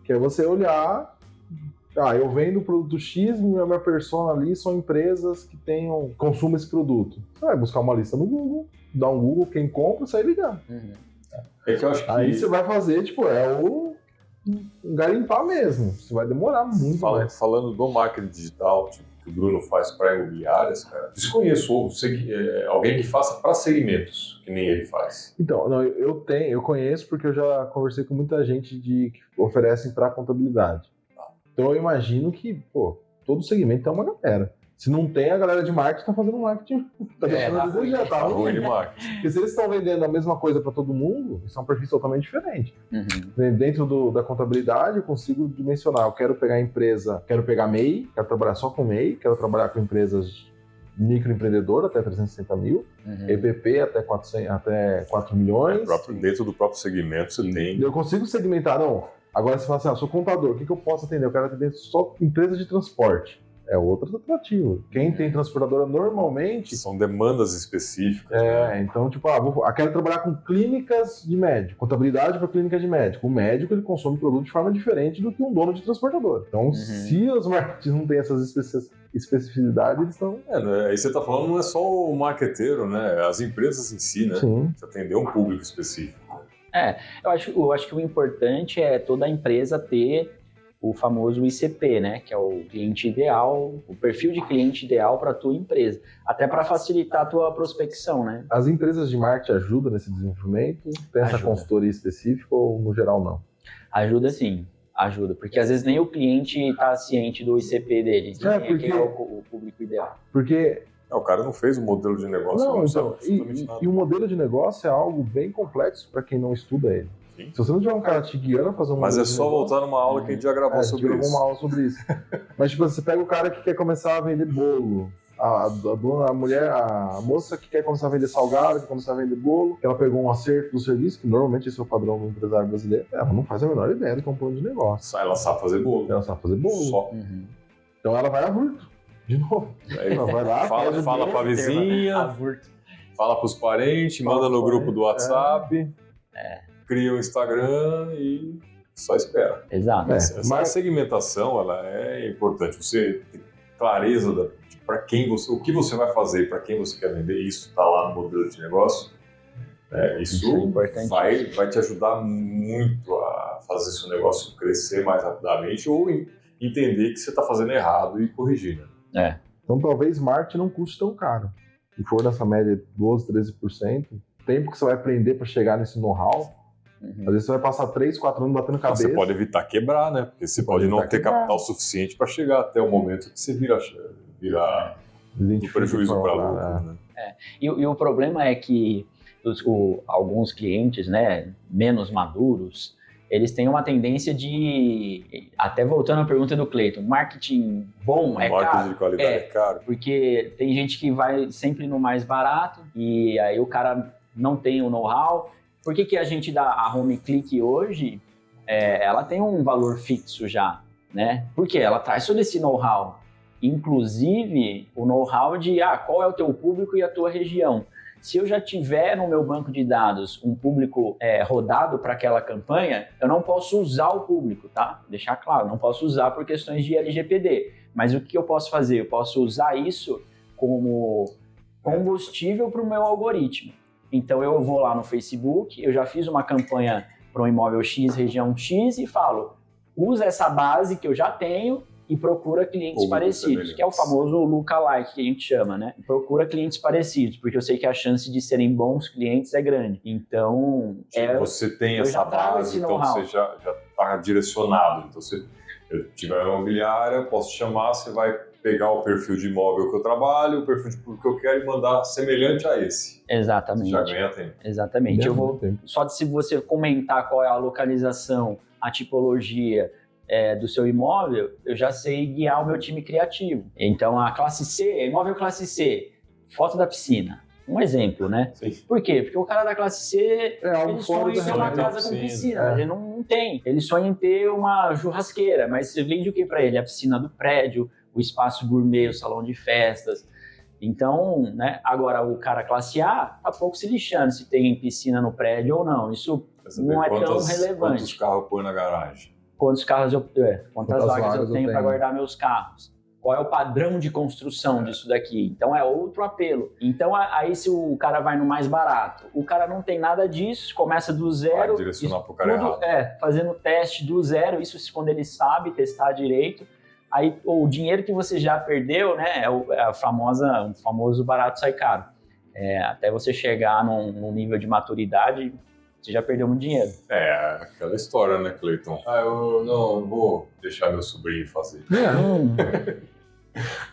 que é você olhar, eu vendo o produto X, minha persona ali são empresas que consumam esse produto. Você vai buscar uma lista no Google, dar um Google, quem compra, sai ligar. Uhum. Que eu acho que... Aí você vai fazer, garimpar mesmo. Você vai demorar muito. Falando do marketing digital, que o Bruno faz para imobiliárias, cara, desconheço alguém que faça para segmentos, que nem ele faz. Então, não, eu conheço porque eu já conversei com muita gente que oferecem para contabilidade. Então eu imagino que, todo segmento tem uma galera. Se não tem, a galera de marketing tá fazendo marketing. Tá ruim de marketing. Porque se eles estão vendendo a mesma coisa para todo mundo, isso é um perfil totalmente diferente. Uhum. Dentro da contabilidade, eu consigo dimensionar. Eu quero pegar empresa, quero pegar MEI, quero trabalhar só com MEI, quero trabalhar com empresas microempreendedor até 360 mil, EPP até 4 milhões. Dentro do próprio segmento você tem. Eu consigo segmentar, não. Agora você fala assim, eu sou contador, o que eu posso atender? Eu quero atender só empresas de transporte. É outro atrativo. Quem tem transportadora normalmente... São demandas específicas. Né? Então, tipo, quero trabalhar com clínicas de médico, contabilidade para clínica de médico. O médico, ele consome produto de forma diferente do que um dono de transportadora. Então, se os marketing não têm essas especificidades, eles estão... Né? Aí você está falando, não é só o marqueteiro, né? As empresas em si, né? Sim. Você atender um público específico. Eu acho que o importante é toda empresa ter o famoso ICP, né, que é o cliente ideal, o perfil de cliente ideal para a tua empresa, até para facilitar a tua prospecção, né? As empresas de marketing ajudam nesse desenvolvimento? Tem essa consultoria específica ou no geral não? Ajuda sim, ajuda, porque às vezes nem o cliente está ciente do ICP dele, quem é o público ideal. Porque... O cara não fez um modelo de negócio. Não, então, e o modelo de negócio é algo bem complexo para quem não estuda ele. Sim. Se você não tiver um cara te guiando a fazer um Mas é só voltar numa aula que a gente já gravou sobre isso. Uma aula sobre isso. Mas tipo, você pega o cara que quer começar a vender bolo, a moça que quer começar a vender salgado, que quer começar a vender bolo, ela pegou um acerto do serviço, que normalmente esse é o padrão do empresário brasileiro, ela não faz a menor ideia do que é um plano de negócio. Ela sabe fazer bolo. Só. Então ela vai a Vurto. De novo. Ela vai lá, fala pra vizinha, fala pros parentes, manda no grupo do WhatsApp, cria o Instagram e só espera. Exato. Essa segmentação, ela é importante. Você ter clareza para quem você, o que você vai fazer, para quem você quer vender, isso está lá no modelo de negócio. Isso vai te ajudar muito a fazer seu negócio crescer mais rapidamente ou entender que você está fazendo errado e corrigir. Né? Então talvez marketing não custe tão caro. Se for nessa média de 12%, 13%, o tempo que você vai aprender para chegar nesse know-how, às vezes você vai passar 3, 4 anos batendo cabeça. Você pode evitar quebrar, né? Porque você pode não ter capital suficiente para chegar até o momento que você vira prejuízo para lucro. Né? E o problema é que alguns clientes, né, menos maduros, eles têm uma tendência de, até voltando à pergunta do Cleiton, marketing bom é caro? Marketing de qualidade é caro. Porque tem gente que vai sempre no mais barato e aí o cara não tem o know-how. Por que a gente dá a Home Click hoje, ela tem um valor fixo já, né? Porque ela traz todo esse know-how, inclusive o know-how de qual é o teu público e a tua região. Se eu já tiver no meu banco de dados um público rodado para aquela campanha, eu não posso usar o público, tá? Deixar claro, não posso usar por questões de LGPD. Mas o que eu posso fazer? Eu posso usar isso como combustível para o meu algoritmo. Então eu vou lá no Facebook, eu já fiz uma campanha para um imóvel X, região X, e falo, usa essa base que eu já tenho e procura clientes parecidos, que é o famoso lookalike que a gente chama, né? Procura clientes parecidos, porque eu sei que a chance de serem bons clientes é grande. Então, você tem essa base, então você já está direcionado. Então, se eu tiver uma imobiliária, eu posso chamar, você vai pegar o perfil de imóvel que eu trabalho, o perfil de público que eu quero e mandar semelhante a esse. Exatamente. Você já ganha tempo. Exatamente. Só se você comentar qual é a localização, a tipologia do seu imóvel, eu já sei guiar o meu time criativo. Então, a classe C, imóvel classe C, foto da piscina. Um exemplo, né? Sim. Por quê? Porque o cara da classe C, ele sonha em ter uma casa com piscina, mas ele não tem. Ele sonha em ter uma churrasqueira, mas você vende o que para ele? A piscina do prédio, o espaço gourmet, o salão de festas. Então, né? Agora, o cara classe A tá pouco se lixando se tem piscina no prédio ou não. Isso não é tão relevante. Quantos carros põe na garagem? Quantas vagas eu tenho para guardar meus carros? Qual é o padrão de construção disso daqui? Então é outro apelo. Então aí se o cara vai no mais barato, o cara não tem nada disso, começa do zero. Vai direcionar pro cara errado. Fazendo teste do zero, isso quando ele sabe testar direito. Aí o dinheiro que você já perdeu, né, é o famoso barato sai caro. Até você chegar num nível de maturidade, você já perdeu muito dinheiro. Aquela história, né, Cleiton? Eu não vou deixar meu sobrinho fazer.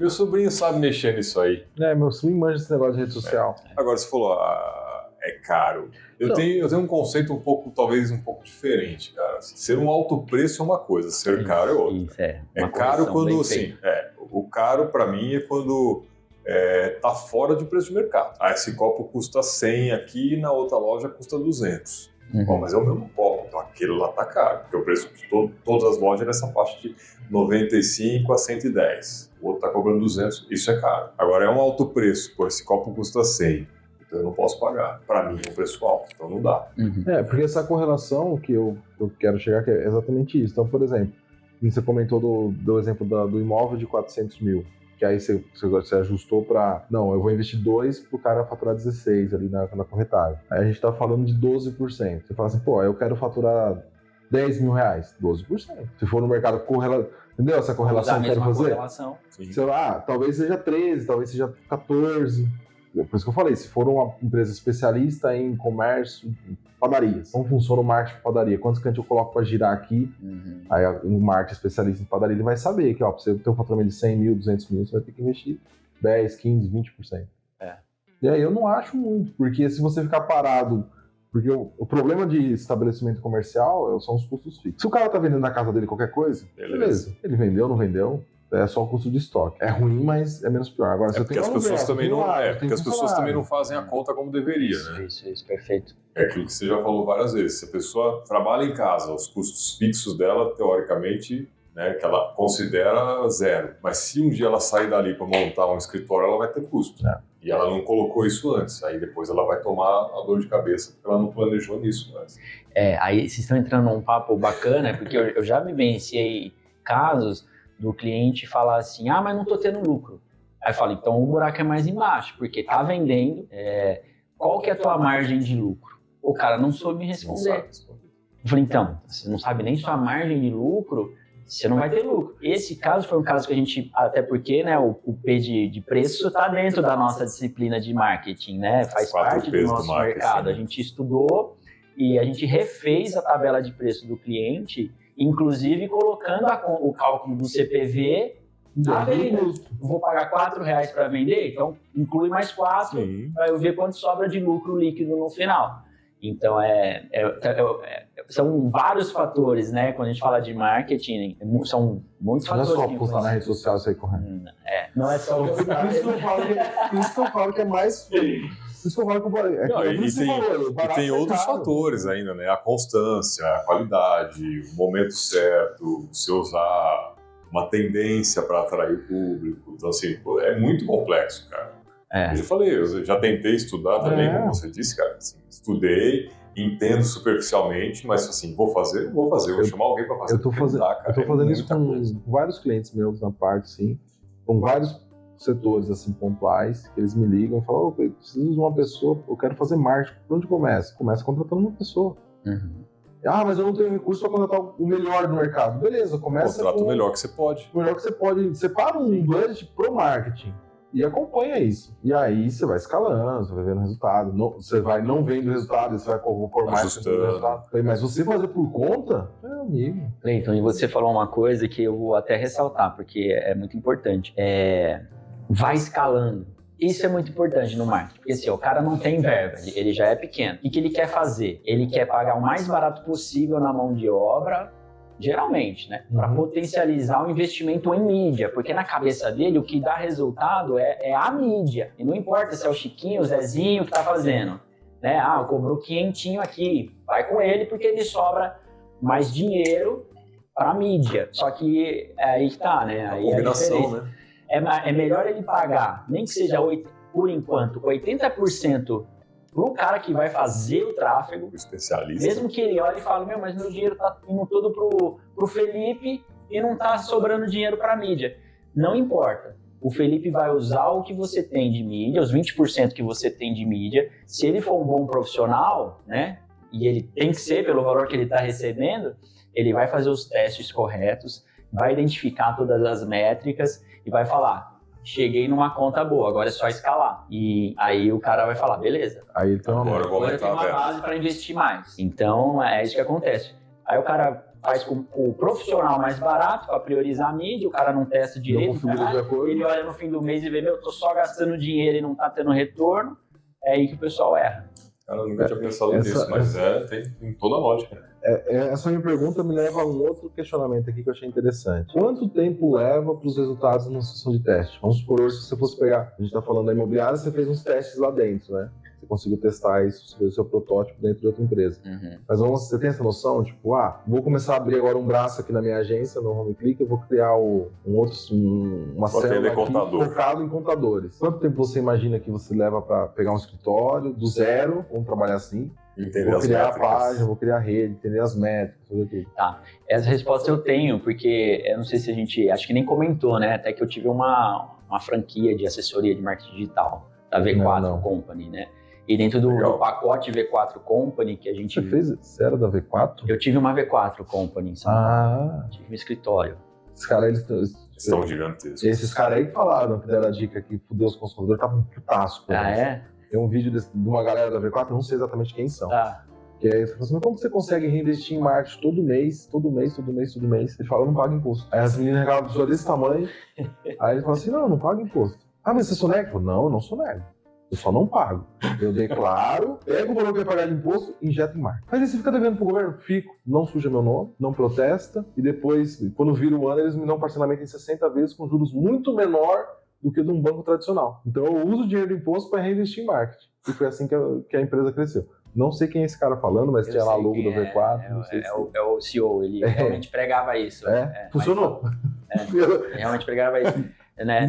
Meu sobrinho sabe mexer nisso aí. Meu sobrinho manja esse negócio de rede social. Agora, você falou, é caro. Eu tenho um conceito talvez um pouco diferente, cara. Ser um alto preço é uma coisa, ser caro é outra. Isso é caro quando, assim, o caro pra mim é quando tá fora de preço de mercado. Esse copo custa 100 aqui e na outra loja custa 200. Bom, mas é o mesmo copo. então aquele lá tá caro, porque o preço de todas as lojas é nessa faixa de 95 a 110. O outro tá cobrando 200, isso é caro. Agora é um alto preço, pô, esse copo custa 100. Então eu não posso pagar. Para mim é um preço alto, então não dá. Porque essa correlação que eu quero chegar que é exatamente isso. Então, por exemplo, você comentou do exemplo do imóvel de 400 mil, que aí você ajustou para, não, eu vou investir 2 pro cara faturar 16 ali na corretagem. Aí a gente tá falando de 12%. Você fala assim, pô, eu quero faturar 10 mil reais, 12%. Se for no mercado entendeu essa correlação que eu quero fazer? Sei lá, talvez seja 13, talvez seja 14. Por isso que eu falei, se for uma empresa especialista em comércio, padarias, como funciona o marketing de padaria? Quantos clientes eu coloco para girar aqui? Aí um marketing especialista em padaria, ele vai saber que, ó, para você ter um faturamento de 100 mil, 200 mil, você vai ter que investir 10, 15, 20%. E aí eu não acho muito, porque se você ficar parado, porque o problema de estabelecimento comercial são os custos fixos. Se o cara tá vendendo na casa dele qualquer coisa, beleza. Ele vendeu, não vendeu, é só o custo de estoque. É ruim, mas é menos pior. Agora, porque as pessoas também não fazem a conta como deveria, né? Isso, perfeito. É aquilo que você já falou várias vezes. Se a pessoa trabalha em casa, os custos fixos dela, teoricamente, né, que ela considera zero. Mas se um dia ela sair dali para montar um escritório, ela vai ter custo. E ela não colocou isso antes. Aí depois ela vai tomar a dor de cabeça porque ela não planejou nisso antes. Aí vocês estão entrando num papo bacana, porque eu já vivenciei casos do cliente falar assim, mas não tô tendo lucro. Aí eu falo, então o buraco é mais embaixo, porque tá vendendo, qual que é a tua margem de lucro? O cara não soube me responder. Eu falei, então, você não sabe nem sua margem de lucro, você não vai ter lucro. Esse caso foi um caso que a gente, até porque, né, o P de preço tá dentro da nossa disciplina de marketing, né, faz parte do nosso mercado. A gente estudou e a gente refez a tabela de preço do cliente, inclusive colocando o cálculo do CPV à venda. Vou pagar R$4 para vender, então inclui mais 4 para eu ver quanto sobra de lucro líquido no final. Então, são vários fatores, né? Quando a gente fala de marketing, são muitos fatores. Não é só postar na rede social e sair correndo. Não é só postar. Por isso que eu falo que é mais... Por isso que eu falo que e tem outros fatores ainda, né? A constância, a qualidade, o momento certo, você usar uma tendência para atrair o público. Então, assim, é muito complexo, cara. Eu já falei, eu já tentei estudar também, como você disse, cara. Assim, estudei, entendo superficialmente, mas assim, vou fazer, vou chamar alguém para fazer. Eu tô fazendo isso com vários clientes meus na parte, sim, com vários setores assim pontuais, que eles me ligam e falam, eu preciso de uma pessoa, eu quero fazer marketing. Por onde começa? Começa contratando uma pessoa. Mas eu não tenho recurso para contratar o melhor do mercado. Beleza, começa contrata o melhor que você pode. O melhor que você pode. Separa um budget pro marketing e acompanha isso. E aí você vai escalando, você vai vendo o resultado. Você vai não vendo o resultado, você vai por mais resultado. Mas você fazer por conta, amigo. Cleiton, e você falou uma coisa que eu vou até ressaltar, porque é muito importante. Vai escalando. Isso é muito importante no marketing, porque assim, o cara não tem verba, ele já é pequeno. O que ele quer fazer? Ele quer pagar o mais barato possível na mão de obra, geralmente, né? Para potencializar o investimento em mídia, porque na cabeça dele o que dá resultado é a mídia. E não importa se é o Chiquinho, o Zezinho que tá fazendo, né? Cobrou 500 aqui, vai com ele porque ele sobra mais dinheiro para mídia. Só que aí que tá, né? Aí combinação, né? É melhor ele pagar, nem que seja por enquanto, 80% pro cara que vai fazer o tráfego, o especialista. Mesmo que ele olhe e fale, mas meu dinheiro tá indo todo pro Felipe e não tá sobrando dinheiro pra mídia. Não importa. O Felipe vai usar o que você tem de mídia, os 20% que você tem de mídia. Se ele for um bom profissional, né, e ele tem que ser pelo valor que ele está recebendo, ele vai fazer os testes corretos, vai identificar todas as métricas e vai falar, cheguei numa conta boa, agora é só escalar. E aí o cara vai falar, beleza, aí então, agora eu tenho uma base para investir mais. Então é isso que acontece. Aí o cara faz com o profissional mais barato para priorizar a mídia, o cara não testa direito, ele olha no fim do mês e vê, eu tô só gastando dinheiro e não tá tendo retorno, é aí que o pessoal erra. Cara, eu nunca tinha pensado nisso, mas tem toda a lógica. Essa minha pergunta me leva a um outro questionamento aqui que eu achei interessante. Quanto tempo leva para os resultados numa sessão de teste? Vamos supor, se você fosse pegar, a gente está falando da imobiliária, você fez uns testes lá dentro, né? Você conseguiu testar isso, você fez o seu protótipo dentro de outra empresa. Mas você tem essa noção, tipo, vou começar a abrir agora um braço aqui na minha agência, no HomeClick, eu vou criar uma célula aqui focado em contadores. Quanto tempo você imagina que você leva para pegar um escritório do zero, vamos trabalhar assim? Entender vou criar as a página, vou criar a rede, entender as métricas, fazer tudo. Tá, essa resposta eu tenho, porque eu não sei se a gente, acho que nem comentou, né? Até que eu tive uma franquia de assessoria de marketing digital, da V4 Company, né? E dentro do pacote V4 Company que a gente... Você era da V4? Eu tive uma V4 Company em São Paulo. Tive um escritório. Esses caras, eles estão gigantescos. Esses caras aí falaram que deram a dica que fudeu os consumidores, estavam putaço. É? Tem um vídeo de uma galera da V4, eu não sei exatamente quem são. Que é, mas como você consegue reinvestir em marketing todo mês? Ele fala, não paga imposto. Aí as meninas regalam a pessoa desse tamanho, aí ele fala assim, não paga imposto. Mas você sonega? Não, eu não sonego. Eu só não pago. Eu declaro, pego o valor que vai pagar de imposto e injeto em marketing. Mas aí você fica devendo pro governo? Fico. Não suja meu nome, não protesta, e depois, quando vira o ano, eles me dão parcelamento em 60 vezes com juros muito menor do que de um banco tradicional. Então eu uso o dinheiro do imposto para reinvestir em marketing. E foi assim que a empresa cresceu. Não sei quem é esse cara falando, mas tinha lá o logo da V4. É o CEO, ele realmente pregava isso. Funcionou. Realmente pregava isso. Né?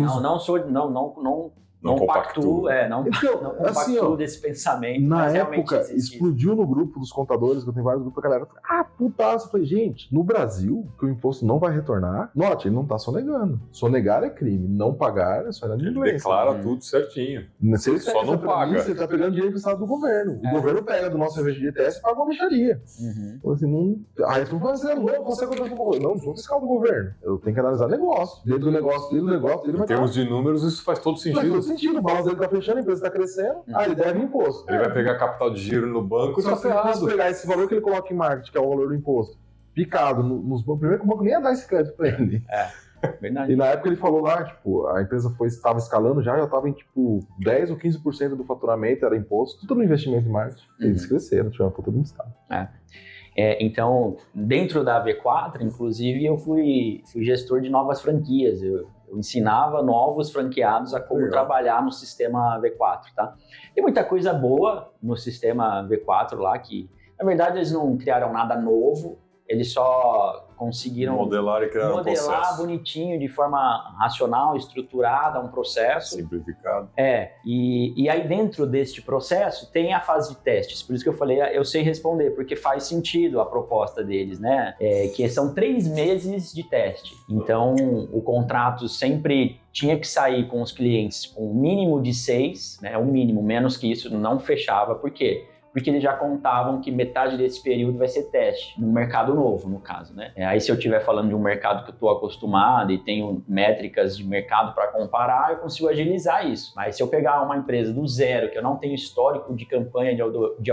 Não compactuo desse pensamento. Na época, explodiu no grupo dos contadores, que eu tenho vários grupos, a galera falou, putaço. Eu falei, gente, no Brasil, que o imposto não vai retornar, note, ele não tá sonegando. Sonegar é crime, não pagar é só inadimplência. Ele declara tudo certinho. Se ele só não paga. Você tá pegando dinheiro emprestado do governo. O governo pega do nosso FGTS e paga uma mexaria. Então, assim, não... Aí você não fala assim, não consegue contar com o governo. Não sou fiscal do governo. Eu tenho que analisar negócio. Dentro do negócio, em termos de números, isso faz todo sentido. O balanço dele tá fechando, a empresa tá crescendo, ele deve imposto. Ele vai pegar capital de giro no banco e tá ferrado. Se pegar esse valor que ele coloca em marketing, que é o valor do imposto, picado nos bancos, primeiro que o banco nem ia dar esse crédito pra ele. Verdade. E na época ele falou lá, tipo, a empresa estava escalando já estava em, tipo, 10 ou 15% do faturamento era imposto, tudo no investimento em marketing. Eles cresceram, tinha uma puta de um estado. Então, dentro da V4, inclusive, eu fui gestor de novas franquias. Eu ensinava novos franqueados a como trabalhar no sistema V4, tá? Tem muita coisa boa no sistema V4 lá, que, na verdade, eles não criaram nada novo, eles só conseguiram modelar e criar um processo bonitinho, de forma racional, estruturada, um processo. Simplificado. E aí dentro deste processo tem a fase de testes, por isso que eu falei, eu sei responder, porque faz sentido a proposta deles, né? Que são 3 meses de teste. Então, o contrato sempre tinha que sair com os clientes com um mínimo de 6, né? Um mínimo, menos que isso não fechava. Por quê? Porque eles já contavam que metade desse período vai ser teste, no mercado novo, no caso, né? Aí se eu estiver falando de um mercado que eu estou acostumado e tenho métricas de mercado para comparar, eu consigo agilizar isso. Mas se eu pegar uma empresa do zero, que eu não tenho histórico de campanha de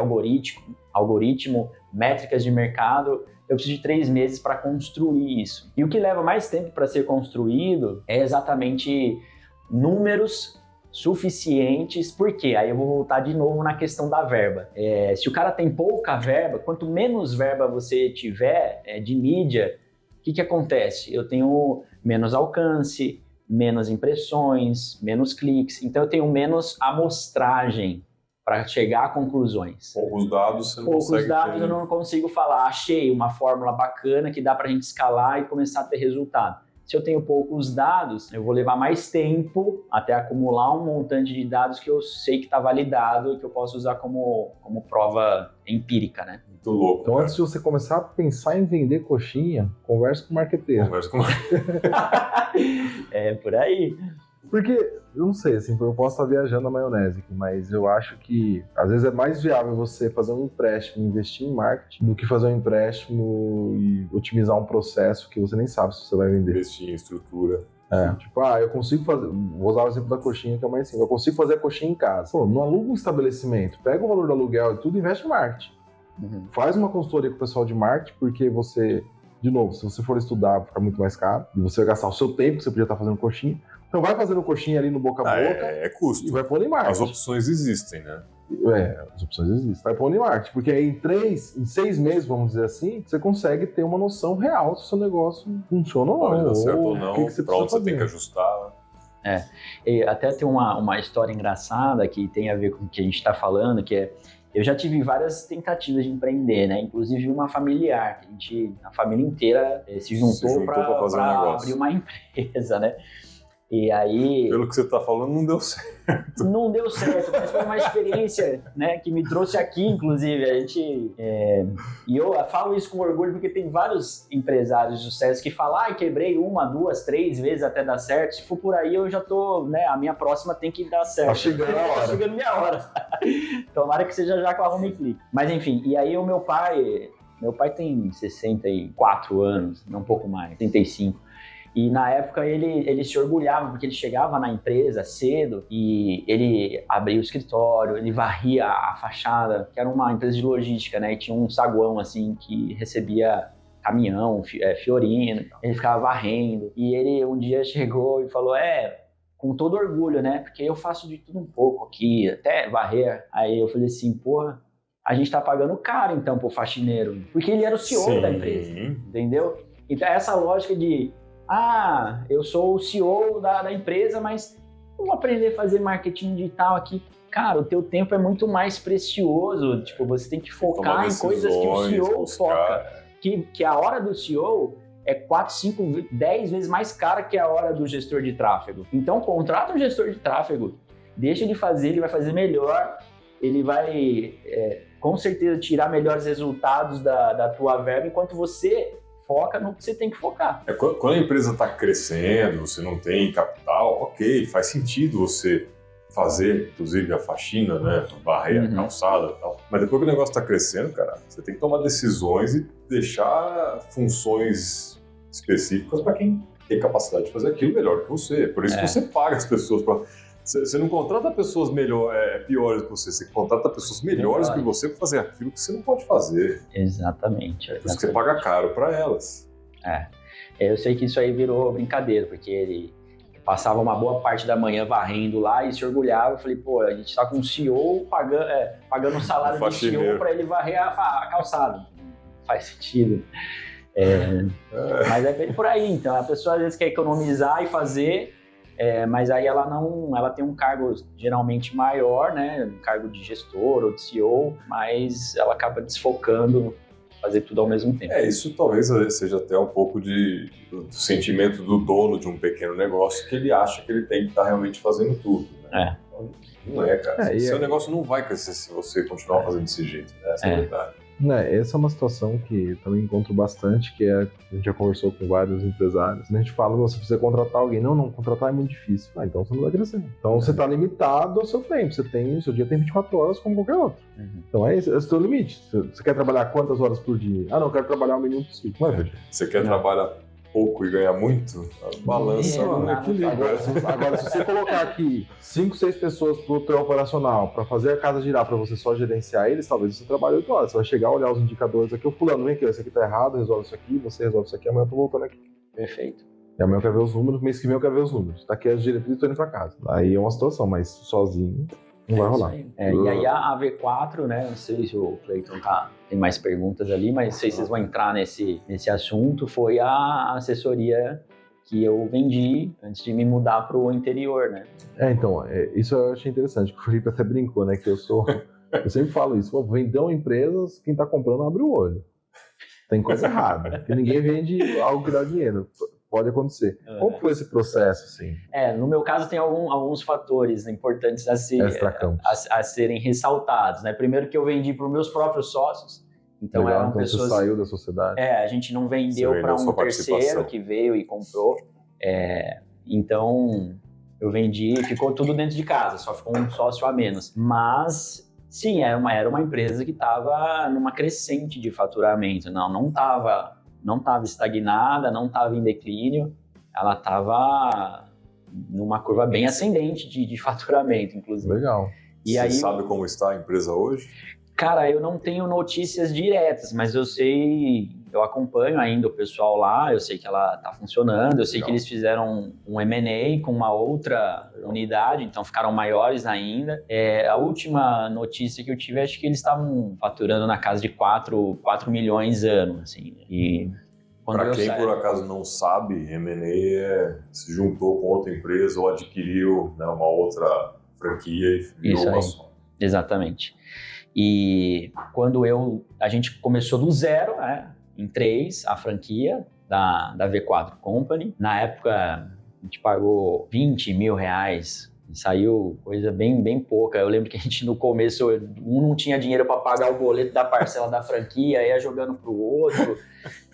algoritmo, métricas de mercado, eu preciso de 3 meses para construir isso. E o que leva mais tempo para ser construído é exatamente números suficientes, porque aí eu vou voltar de novo na questão da verba. Se o cara tem pouca verba, quanto menos verba você tiver de mídia, o que acontece? Eu tenho menos alcance, menos impressões, menos cliques, então eu tenho menos amostragem para chegar a conclusões. Poucos dados você não consegue. Poucos dados eu não consigo falar, achei uma fórmula bacana que dá para a gente escalar e começar a ter resultado. Se eu tenho poucos dados, eu vou levar mais tempo até acumular um montante de dados que eu sei que está validado e que eu posso usar como prova empírica, né? Muito louco. Então, antes de você começar a pensar em vender coxinha, converse com o marqueteiro. Por aí. Porque, eu não sei, assim, eu posso estar viajando na maionese aqui, mas eu acho que às vezes é mais viável você fazer um empréstimo, investir em marketing, do que fazer um empréstimo e otimizar um processo que você nem sabe se você vai vender. Investir em estrutura. Tipo, eu consigo fazer, vou usar o exemplo da coxinha que é mais simples, eu consigo fazer a coxinha em casa. Pô, não aluga um estabelecimento, pega o valor do aluguel e tudo e investe em marketing. Faz uma consultoria com o pessoal de marketing, porque você, de novo, se você for estudar, fica muito mais caro, e você vai gastar o seu tempo que você podia estar fazendo coxinha. Então vai fazendo coxinha ali no boca a boca. É custo. E vai pondo em marketing. As opções existem, né? As opções existem. Vai pondo em marketing. Porque aí em 6 meses, vamos dizer assim, você consegue ter uma noção real se o seu negócio funciona ou não. Pode dar certo ou não, pra onde você tem que ajustar. E até tem uma história engraçada que tem a ver com o que a gente está falando, que é, eu já tive várias tentativas de empreender, né? Inclusive uma familiar, que a família inteira se juntou para fazer um negócio. Abrir uma empresa, né? E aí... Pelo que você está falando, não deu certo. Não deu certo, mas foi uma experiência, né, que me trouxe aqui, inclusive. E eu falo isso com orgulho porque tem vários empresários de sucesso que falam, quebrei 1, 2, 3 vezes até dar certo. Se for por aí, eu já tô, né, a minha próxima tem que dar certo. Tá chegando a hora. Tá chegando minha hora. Tomara que seja já com a Home Click. Mas enfim, e aí o meu pai tem 64 anos, não um pouco mais, 35. E na época ele se orgulhava, porque ele chegava na empresa cedo e ele abria o escritório, ele varria a fachada, que era uma empresa de logística, né? E tinha um saguão, assim, que recebia caminhão, fiorino, ele ficava varrendo. E ele um dia chegou e falou, com todo orgulho, né? Porque eu faço de tudo um pouco aqui, até varrer. Aí eu falei assim, porra, a gente tá pagando caro então pro faxineiro. Porque ele era o CEO da empresa, entendeu? Então essa lógica de eu sou o CEO da empresa, mas vou aprender a fazer marketing digital aqui. Cara, o teu tempo é muito mais precioso. Tipo, você tem que focar em coisas que o CEO foca. Que a hora do CEO é 4, 5, 10 vezes mais cara que a hora do gestor de tráfego. Então, contrata um gestor de tráfego, deixa ele fazer, ele vai fazer melhor, ele vai, com certeza, tirar melhores resultados da tua verba, enquanto você foca no que você tem que focar. Quando a empresa está crescendo, você não tem capital, ok, faz sentido você fazer, inclusive, a faxina, né, varrer a calçada e tal. Mas depois que o negócio está crescendo, cara, você tem que tomar decisões e deixar funções específicas para quem tem capacidade de fazer aquilo melhor que você. Por isso que você paga as pessoas para... Você não contrata pessoas piores que você contrata pessoas melhores que você para fazer aquilo que você não pode fazer. Exatamente. Por isso que você paga caro para elas. Eu sei que isso aí virou brincadeira, porque ele passava uma boa parte da manhã varrendo lá e se orgulhava. Eu falei, pô, a gente tá com um CEO pagando um salário do CEO para ele varrer a calçada. Não faz sentido. Mas é bem por aí, então. A pessoa às vezes quer economizar e fazer... mas aí ela tem um cargo geralmente maior, né? Um cargo de gestor ou de CEO, mas ela acaba desfocando fazer tudo ao mesmo tempo. Isso talvez seja até um pouco do sentimento do dono de um pequeno negócio, que ele acha que ele tem que estar realmente fazendo tudo, né? Não é, cara. Seu negócio não vai crescer se você continuar fazendo desse jeito, né? Essa é a verdade. Essa é uma situação que também encontro bastante, que a gente já conversou com vários empresários. A gente fala, você precisa contratar alguém. Não, contratar é muito difícil. Então você não vai crescer. Então você está limitado ao seu tempo. O seu dia tem 24 horas como qualquer outro. Então esse é o seu limite. Você quer trabalhar quantas horas por dia? Eu quero trabalhar o mínimo possível. Você quer trabalhar pouco e ganhar muito? Balança o equilíbrio. Agora, se você colocar aqui 5, 6 pessoas pro teu operacional para fazer a casa girar, para você só gerenciar eles, talvez você trabalhe 8 horas. Você vai chegar, olhar os indicadores aqui, o fulano, vem aqui, esse aqui tá errado, resolve isso aqui, você resolve isso aqui, amanhã eu tô voltando aqui. Perfeito. E amanhã eu quero ver os números, mês que vem eu quero ver os números. Tá aqui as diretrizes, tô indo pra casa. Aí é uma situação, mas sozinho não vai rolar. E aí a V4, né, não sei se o Cleiton tem mais perguntas ali, mas não sei se vocês vão entrar nesse assunto, foi a assessoria que eu vendi antes de me mudar pro interior, né? Isso eu achei interessante, que o Felipe até brincou, né, que eu sempre falo isso, vendam empresas, quem tá comprando abre o olho. Tem coisa errada, porque ninguém vende algo que dá dinheiro. Pode acontecer. Como foi esse processo, assim? No meu caso tem alguns fatores importantes a serem ressaltados, né? Primeiro que eu vendi para os meus próprios sócios, então eram pessoas... Você saiu da sociedade? A gente não vendeu para um terceiro que veio e comprou. Então eu vendi, ficou tudo dentro de casa, só ficou um sócio a menos. Mas sim, era uma empresa que estava numa crescente de faturamento, não estava estagnada, não estava em declínio, ela estava numa curva bem ascendente de faturamento, inclusive. Legal. Você sabe como está a empresa hoje? Cara, eu não tenho notícias diretas, mas eu acompanho ainda o pessoal lá, eu sei que ela está funcionando, eu sei que eles fizeram um M&A com uma outra unidade, então ficaram maiores ainda. A última notícia que eu tive, acho que eles estavam faturando na casa de 4 milhões ano, assim, e Para quem por acaso não sabe, M&A se juntou com outra empresa ou adquiriu, né, uma outra franquia e virou uma só. Exatamente. E quando a gente começou do zero, né, em 3, a franquia da V4 Company. Na época, a gente pagou R$20 mil. Saiu coisa bem pouca. Eu lembro que a gente no começo, um não tinha dinheiro para pagar o boleto da parcela da franquia, ia jogando pro outro.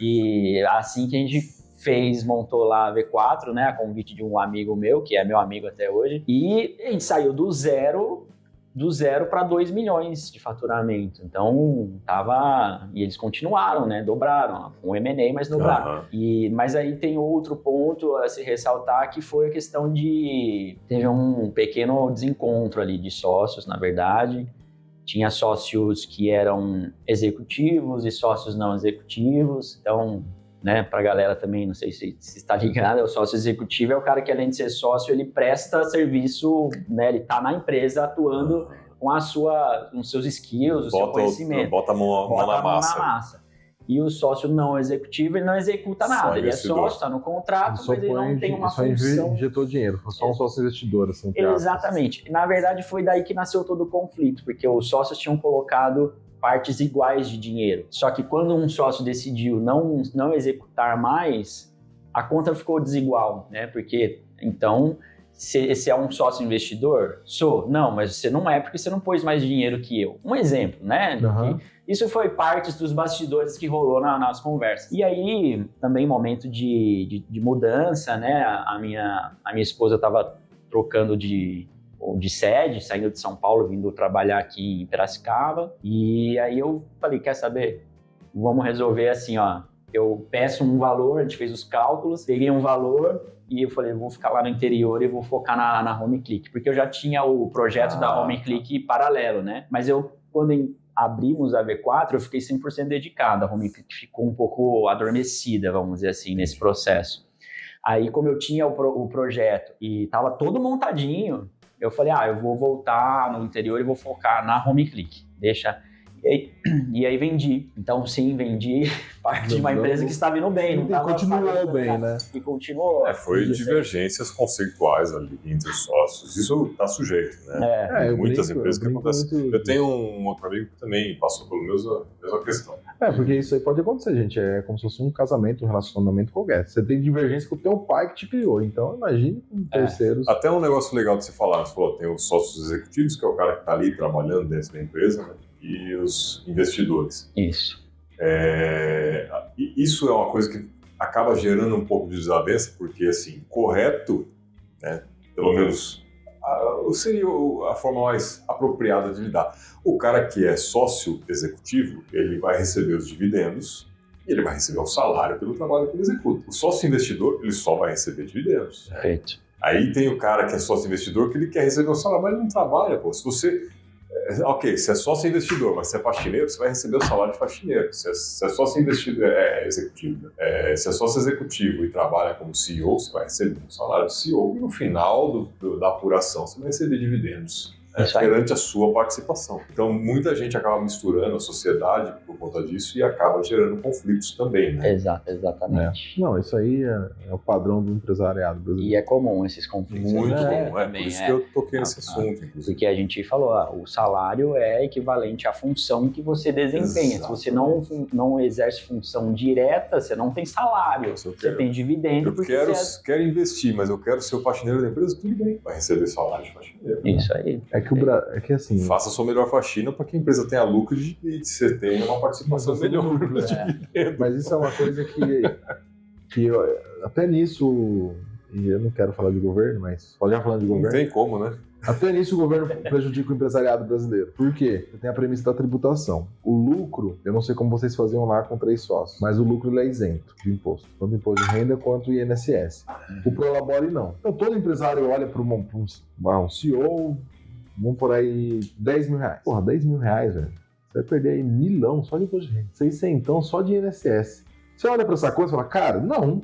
E assim que a gente montou lá a V4, né, a convite de um amigo meu, que é meu amigo até hoje. E a gente saiu do zero para 2 milhões de faturamento. Então, e eles continuaram, né? Dobraram. Um M&A, mas dobraram. Mas aí tem outro ponto a se ressaltar, que foi a questão teve um pequeno desencontro ali de sócios, na verdade. Tinha sócios que eram executivos e sócios não executivos. Então, né, pra galera também, não sei se está ligado, o sócio executivo é o cara que, além de ser sócio, ele presta serviço, né, ele tá na empresa atuando com os seus skills, o seu conhecimento. Bota a mão na massa. E o sócio não executivo, ele não executa nada, ele é sócio, está no contrato, mas ele não tem uma função. Só injetou dinheiro, foi só um sócio investidor. Assim, exatamente. Na verdade, foi daí que nasceu todo o conflito, porque os sócios tinham colocado partes iguais de dinheiro. Só que quando um sócio decidiu não executar mais, a conta ficou desigual, né? Porque, então, você é um sócio investidor? Sou. Não, mas você não é, porque você não pôs mais dinheiro que eu. Um exemplo, né? Isso foi parte dos bastidores que rolou nas conversas. E aí, também momento de mudança, né? A minha esposa estava trocando de sede, saindo de São Paulo, vindo trabalhar aqui em Piracicaba. E aí eu falei, quer saber? Vamos resolver assim, ó. Eu peço um valor, a gente fez os cálculos, peguei um valor e eu falei, vou ficar lá no interior e vou focar na Home Click. Porque eu já tinha o projeto da Home Click paralelo, né? Mas quando abrimos a V4, eu fiquei 100% dedicado. A Home Click ficou um pouco adormecida, vamos dizer assim, nesse processo. Aí, como eu tinha o projeto e estava todo montadinho, eu falei, eu vou voltar no interior e vou focar na Home Click. E aí vendi. Então, sim, vendi parte de uma empresa que estava indo bem. Não continuou bem, né? E continuou. Foi divergências conceituais ali entre os sócios. Isso está sujeito, né? Muitas empresas que acontecem. Eu tenho um outro amigo que também passou pela mesma questão. Porque isso aí pode acontecer, gente. É como se fosse um casamento, um relacionamento qualquer. Você tem divergência com o teu pai que te criou. Então, imagine com terceiros. Até um negócio legal de se falar. Você falou, tem os sócios executivos, que é o cara que está ali trabalhando dentro da empresa, né? E os investidores. Isso. Isso é uma coisa que acaba gerando um pouco de desavença, porque, assim, correto, né, pelo menos seria a forma mais apropriada de lidar. O cara que é sócio executivo, ele vai receber os dividendos e ele vai receber o salário pelo trabalho que ele executa. O sócio investidor, ele só vai receber dividendos. Perfeito. Aí tem o cara que é sócio investidor, que ele quer receber o salário, mas ele não trabalha, pô. Se você... Ok, se é sócio investidor, mas se é faxineiro, você vai receber o salário de faxineiro. Se é sócio investidor, executivo. Se é sócio executivo e trabalha como CEO, você vai receber o salário de CEO. E no final da apuração, você vai receber dividendos. Perante a sua participação. Então, muita gente acaba misturando a sociedade por conta disso e acaba gerando conflitos também, né? Exatamente. Não, isso aí é o padrão do empresariado brasileiro. E é comum esses conflitos. Muito comum, por isso que eu toquei nesse assunto, inclusive. Porque a gente falou, o salário é equivalente à função que você desempenha. Se você não exerce função direta, você não tem salário, você tem dividendo. Eu quero investir, mas eu quero ser o faxineiro da empresa, tudo bem. Vai receber salário de faxineiro. Isso aí. É que assim... Faça a sua melhor faxina para que a empresa tenha lucro e você tenha uma participação melhor. Mas isso é uma coisa que até nisso, e eu não quero falar de governo, mas pode já falando de governo. Não tem como, né? Até nisso o governo prejudica o empresariado brasileiro. Por quê? Tem a premissa da tributação. O lucro, eu não sei como vocês faziam lá com 3 sócios, mas o lucro ele é isento de imposto. Tanto imposto de renda quanto o INSS. O Prolabore não. Então todo empresário olha para um CEO... Vamos por aí 10 mil reais. Porra, 10 mil reais, velho. Você vai perder aí 1.000.000 só de imposto de renda. 600 só de INSS. Você olha pra essa coisa e fala, cara, não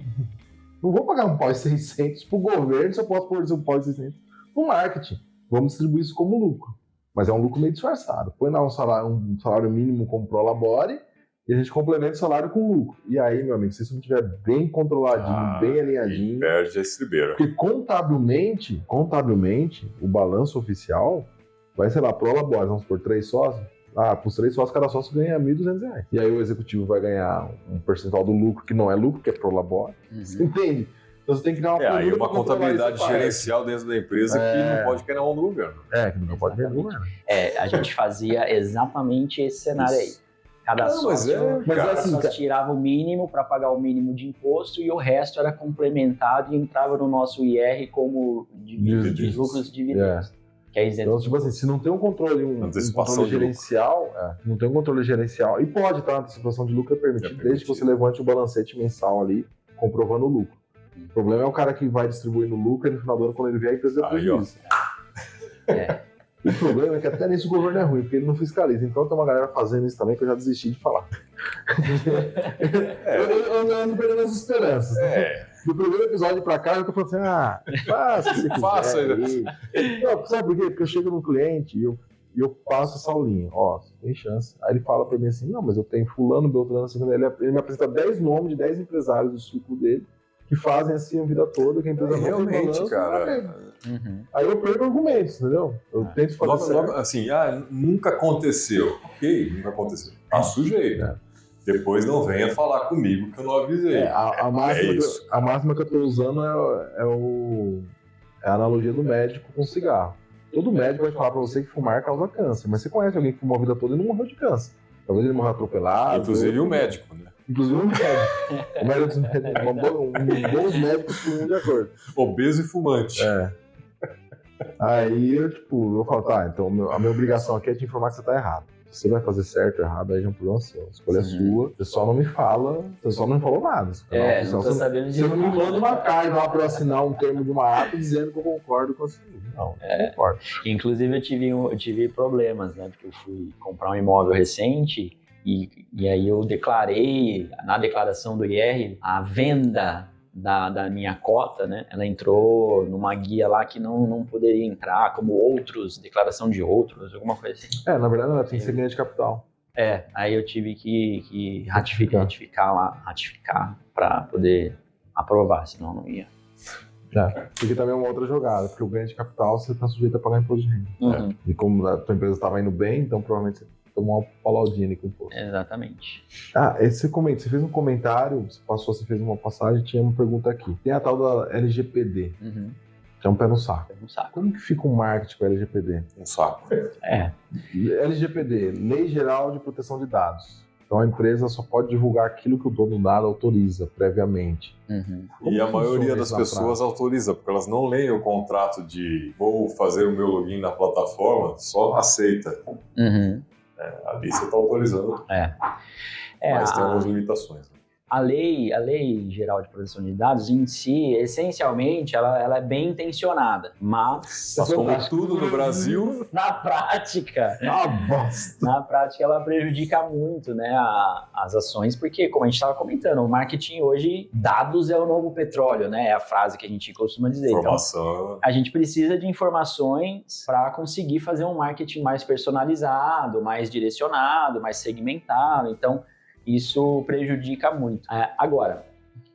vou pagar um pau de 600 pro governo se eu posso pôr um pau de 600 no marketing. Vamos distribuir isso como lucro. Mas é um lucro meio disfarçado. Põe lá um salário mínimo como Prolabore e a gente complementa o salário com lucro. E aí, meu amigo, se isso não estiver bem controladinho, bem alinhadinho... Perde a estribeira. Porque contabilmente, o balanço oficial vai, sei lá, pro labore, vamos por 3 sócios. Com os 3 sócios, cada sócio ganha R$1.200. E aí o executivo vai ganhar um percentual do lucro, que não é lucro, que é pro labore. Você entende? Então você tem que dar uma aí uma contabilidade gerencial dentro da empresa que não pode cair na mão do governo. Que não pode cair no governo. A gente fazia exatamente esse cenário aí. Cada sócio tirava o mínimo para pagar o mínimo de imposto e o resto era complementado e entrava no nosso IR como de lucros e dividendos. Que é isento. Então, tipo assim, se não tem um controle, gerencial, não tem um controle gerencial, e pode estar, a antecipação de lucro é permitida, desde que você levante o balancete mensal ali, comprovando o lucro. O problema é o cara que vai distribuindo lucro e no final do ano, quando ele vier, a empresa dá prejuízo. O problema é que até nisso o governo é ruim, porque ele não fiscaliza. Então tem uma galera fazendo isso também que eu já desisti de falar. Eu ando perdendo as esperanças. No primeiro episódio pra cá, eu tô falando assim, faça se quiser. Faça ainda. Não, sabe por quê? Porque eu chego no cliente e eu passo essa aulinha. Tem chance. Aí ele fala pra mim assim, não, mas eu tenho fulano, beltrano, assim, ele me apresenta 10 nomes de 10 empresários do ciclo dele, que fazem assim a vida toda, que a empresa realmente, cara. Aí eu perco argumentos, entendeu? Eu tento fazer logo assim, nunca aconteceu. Ok, nunca aconteceu. Tá sujeito. Depois não venha falar comigo que eu não avisei. A máxima que eu tô usando é a analogia do médico com cigarro. Todo médico vai falar pra você que fumar causa câncer, mas você conhece alguém que fumou a vida toda e não morreu de câncer. Talvez ele morra atropelado. Inclusive o médico, né? Inclusive o médico. O médico dos médicos, bons médicos fumam de acordo. Obeso e fumante. Aí eu falo, então a minha obrigação aqui é te informar que você tá errado. Se você vai fazer certo ou errado, aí é um problema seu. A escolha é sua. Você só não me fala, você só não me falou nada. Não tô sabendo de você não me manda uma carta lá pra eu assinar um termo de uma ata dizendo que eu concordo com você. Não concordo. Inclusive eu tive problemas, né? Porque eu fui comprar um imóvel recente e aí eu declarei, na declaração do IR, a venda da minha cota, né? Ela entrou numa guia lá que não poderia entrar, como outros, declaração de outros, alguma coisa assim. Na verdade ela tem que ser linha de capital. Aí eu tive que ratificar para poder aprovar, senão não ia. Porque também é uma outra jogada, porque o ganho de capital você está sujeito a pagar imposto de renda. E como a tua empresa estava indo bem, então provavelmente você tomou uma palaudinha com o imposto. Exatamente. Você fez um comentário, você fez uma passagem, tinha uma pergunta aqui. Tem a tal da LGPD, que é um pé no saco. Como que fica o marketing com a LGPD? Um saco. LGPD, Lei Geral de Proteção de Dados. Então a empresa só pode divulgar aquilo que o dono do dado autoriza previamente. E a maioria das pessoas autoriza, porque elas não leem o contrato de vou fazer o meu login na plataforma, só aceita. Ali você está autorizando. Mas tem algumas limitações. A lei geral de proteção de dados em si, essencialmente, ela é bem intencionada, mas como tudo no Brasil, na prática, ela prejudica muito, né, as ações, porque, como a gente estava comentando, o marketing hoje, dados é o novo petróleo, né, é a frase que a gente costuma dizer. Informação. Então, a gente precisa de informações para conseguir fazer um marketing mais personalizado, mais direcionado, mais segmentado. Então, isso prejudica muito. Agora,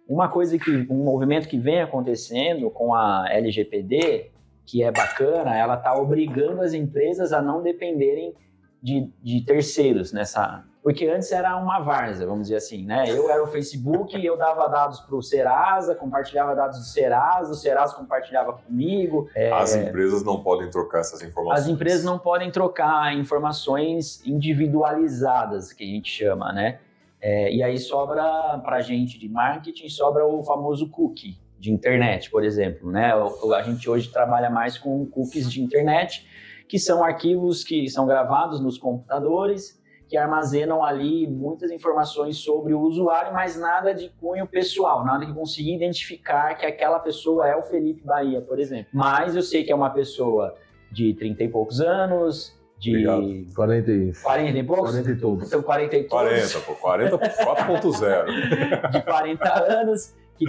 um movimento que vem acontecendo com a LGPD, que é bacana, ela está obrigando as empresas a não dependerem de terceiros nessa... Porque antes era uma várzea, vamos dizer assim, né? Eu era o Facebook, eu dava dados para o Serasa, compartilhava dados do Serasa, o Serasa compartilhava comigo. As empresas não podem trocar essas informações. As empresas não podem trocar informações individualizadas, que a gente chama, né? E aí sobra para a gente de marketing, sobra o famoso cookie de internet, por exemplo, né? A gente hoje trabalha mais com cookies de internet, que são arquivos que são gravados nos computadores, que armazenam ali muitas informações sobre o usuário, mas nada de cunho pessoal, nada que consiga identificar que aquela pessoa é o Felipe Bahia, por exemplo. Mas eu sei que é uma pessoa de 30 e poucos anos, de 40 e poucos? 40 e todos. Então 40 e todos. 40 4.0. De 40 anos, que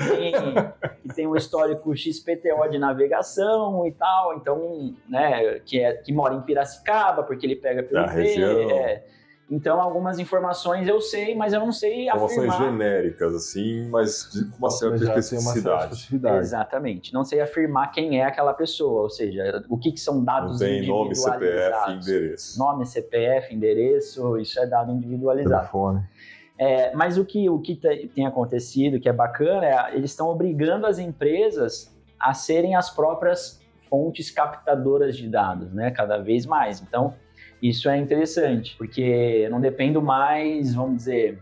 tem um histórico XPTO de navegação e tal, então, né, que mora em Piracicaba, porque ele pega pelo região. Então, algumas informações eu sei, mas eu não sei Informações afirmar. genéricas, assim, mas com uma certa Mas já tem uma certa especificidade. especificidade. Exatamente. Não sei afirmar quem é aquela pessoa, ou seja, o que são Não dados tem nome, CPF, individualizados. endereço. Nome, CPF, endereço, isso é dado individualizado. Telefone. Mas o que tem acontecido, que é bacana, eles estão obrigando as empresas a serem as próprias fontes captadoras de dados, né? Cada vez mais. Então, isso é interessante, porque eu não dependo mais, vamos dizer,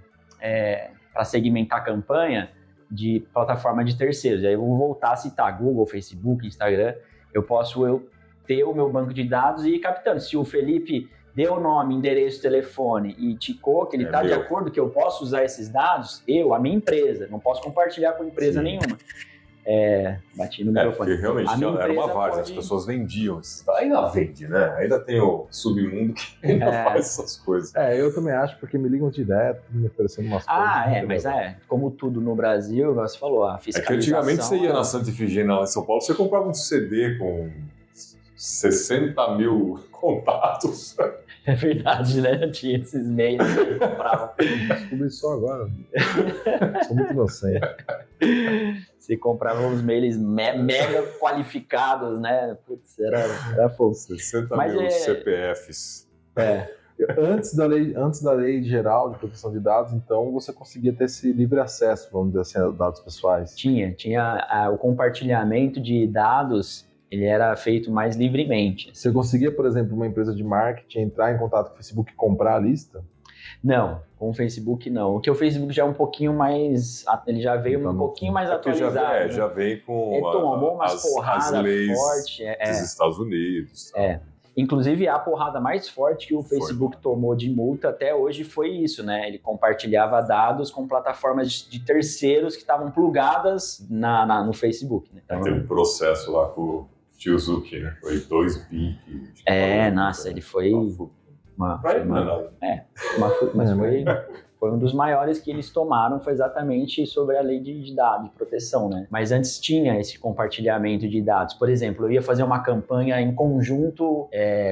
para segmentar a campanha de plataforma de terceiros. Aí eu vou voltar a citar Google, Facebook, Instagram. Eu posso ter o meu banco de dados e ir captando. Se o Felipe deu nome, endereço, telefone e ticou que ele está de acordo que eu posso usar esses dados, a minha empresa, não posso compartilhar com empresa nenhuma. Bati no microfone. Porque realmente era uma várzea, as pessoas vendiam. Ainda vende, né? Ainda tem o submundo que ainda faz essas coisas. Eu também acho, porque me ligam direto, me oferecendo umas coisas. Mas como tudo no Brasil, você falou, a fiscalização... que antigamente você ia na Santa Ifigênia lá em São Paulo, você comprava um CD com 60 mil contatos. É verdade, né? Eu tinha esses mails que eu comprava. Descobri só agora. Sou muito inocente. Você comprava uns mails mega qualificados, né? Putz, era fofo. 60 mil CPFs. Antes da lei geral de proteção de dados, então, você conseguia ter esse livre acesso, vamos dizer assim, a dados pessoais. Tinha o compartilhamento de dados, ele era feito mais livremente. Você conseguia, por exemplo, uma empresa de marketing entrar em contato com o Facebook e comprar a lista? Não, com o Facebook não. O Facebook já é um pouquinho mais... Ele já veio um pouquinho mais atualizado. Já vem com ele tomou umas porradas leis fortes. dos Estados Unidos. Inclusive, a porrada mais forte que o Facebook tomou de multa até hoje foi isso, né? Ele compartilhava dados com plataformas de terceiros que estavam plugadas no Facebook. Né? Então, teve processo lá com o tio Zuki, né? Foi 2 bi. Ele foi... Foi um dos maiores que eles tomaram, foi exatamente sobre a lei de dados, de proteção, né? Mas antes tinha esse compartilhamento de dados. Por exemplo, eu ia fazer uma campanha em conjunto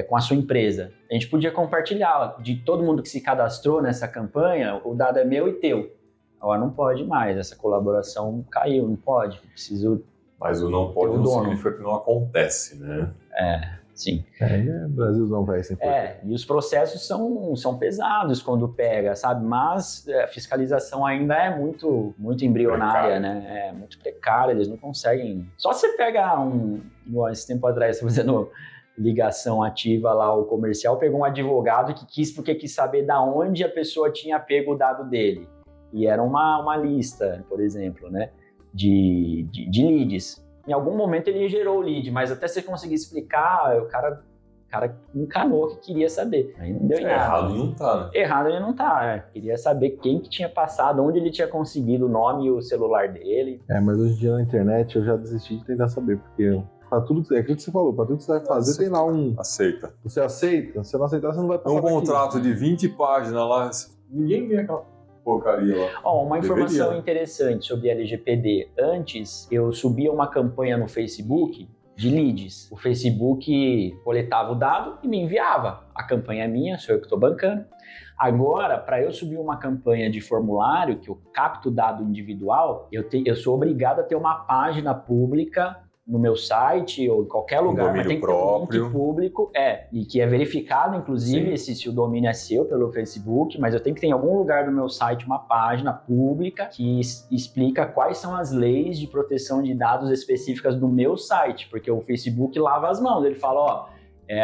com a sua empresa. A gente podia compartilhar de todo mundo que se cadastrou nessa campanha, o dado é meu e teu. Agora não pode mais, essa colaboração caiu, não pode, preciso... Mas o não pode não significa que não acontece, né? Sim. Brasilzão vai sempre. E os processos são pesados quando pega, sabe? Mas a fiscalização ainda é muito embrionária, né? É muito precária, eles não conseguem... Só você pega esse tempo atrás, fazendo ligação ativa lá, o comercial pegou um advogado porque quis saber da onde a pessoa tinha pego o dado dele. E era uma lista, por exemplo, né? De leads. Em algum momento ele gerou o lead, mas até você conseguir explicar, o cara encanou que queria saber. Aí não deu em nada. Errado não tá, né? Errado ele não tá, Queria saber quem que tinha passado, onde ele tinha conseguido o nome e o celular dele. Mas hoje em dia na internet eu já desisti de tentar saber, porque pra tudo, aquilo que você falou, pra tudo que você vai fazer tem lá um... Aceita. Você aceita? Se não aceitar, você não vai passar um contrato de 20 páginas lá, ninguém vê aquela... porcaria lá. Uma informação interessante sobre LGPD. Antes, eu subia uma campanha no Facebook de leads. O Facebook coletava o dado e me enviava. A campanha é minha, sou eu que estou bancando. Agora, para eu subir uma campanha de formulário, que eu capto dado individual, eu sou obrigado a ter uma página pública no meu site ou em qualquer lugar, mas tem que ter um link público, e que é verificado, inclusive, se o domínio é seu pelo Facebook, mas eu tenho que ter em algum lugar do meu site uma página pública que explica quais são as leis de proteção de dados específicas do meu site, porque o Facebook lava as mãos, ele fala,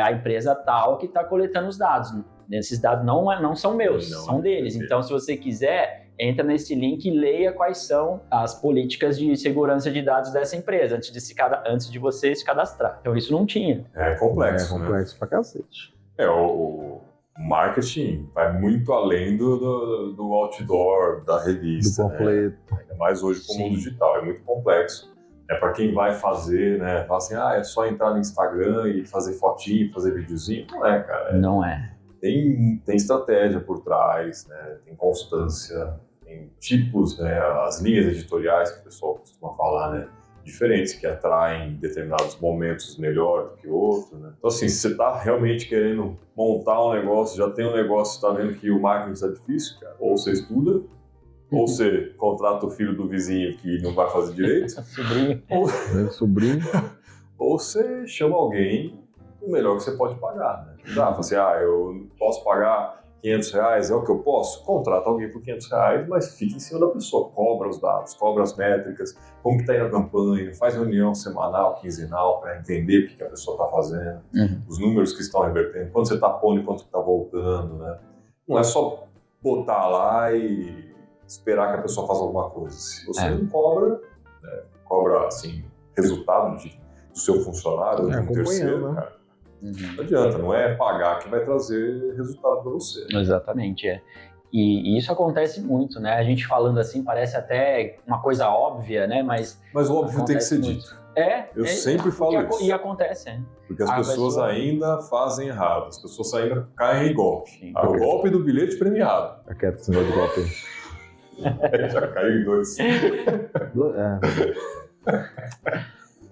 a empresa tal que está coletando os dados, esses dados não são meus, são deles, então se você quiser... Entra nesse link e leia quais são as políticas de segurança de dados dessa empresa antes de você se cadastrar. Então isso não tinha. É complexo, né? Complexo pra cacete. O marketing vai muito além do outdoor, da revista. Do panfleto. Né? Ainda mais hoje com o mundo digital, é muito complexo. Para quem vai fazer, né? Fala assim, é só entrar no Instagram e fazer fotinho, fazer videozinho. Não é, cara. Não é. Tem estratégia por trás, né? Tem constância, tem tipos, né? As linhas editoriais que o pessoal costuma falar, né? diferentes, que atraem em determinados momentos melhor do que outro, né? Então, assim, se você está realmente querendo montar um negócio, já tem um negócio, está vendo que o marketing está difícil, cara, ou você estuda, ou você contrata o filho do vizinho que não vai fazer direito, Sobrinho. ou você chama alguém o melhor que você pode pagar, né? Fala assim, eu posso pagar R$500, é o que eu posso? Contrata alguém por R$500, mas fica em cima da pessoa, cobra os dados, cobra as métricas, como que está indo a campanha, faz reunião semanal, quinzenal, para entender o que a pessoa está fazendo, os números que estão revertendo, quanto você está pondo e quanto está voltando, né? Não é só botar lá e esperar que a pessoa faça alguma coisa. Se você não cobra, né, cobra assim, resultado do seu funcionário, de um terceiro, né? cara, não adianta, não é pagar que vai trazer resultado para você. Exatamente, E isso acontece muito, né? A gente falando assim parece até uma coisa óbvia, né? Mas o óbvio tem que ser dito. Eu sempre falo isso. E acontece, né? Porque as pessoas ainda fazem errado, as pessoas ainda caem em golpe. O golpe do bilhete premiado. Tá quieto esse negócio de golpe aí. Já caiu em 2.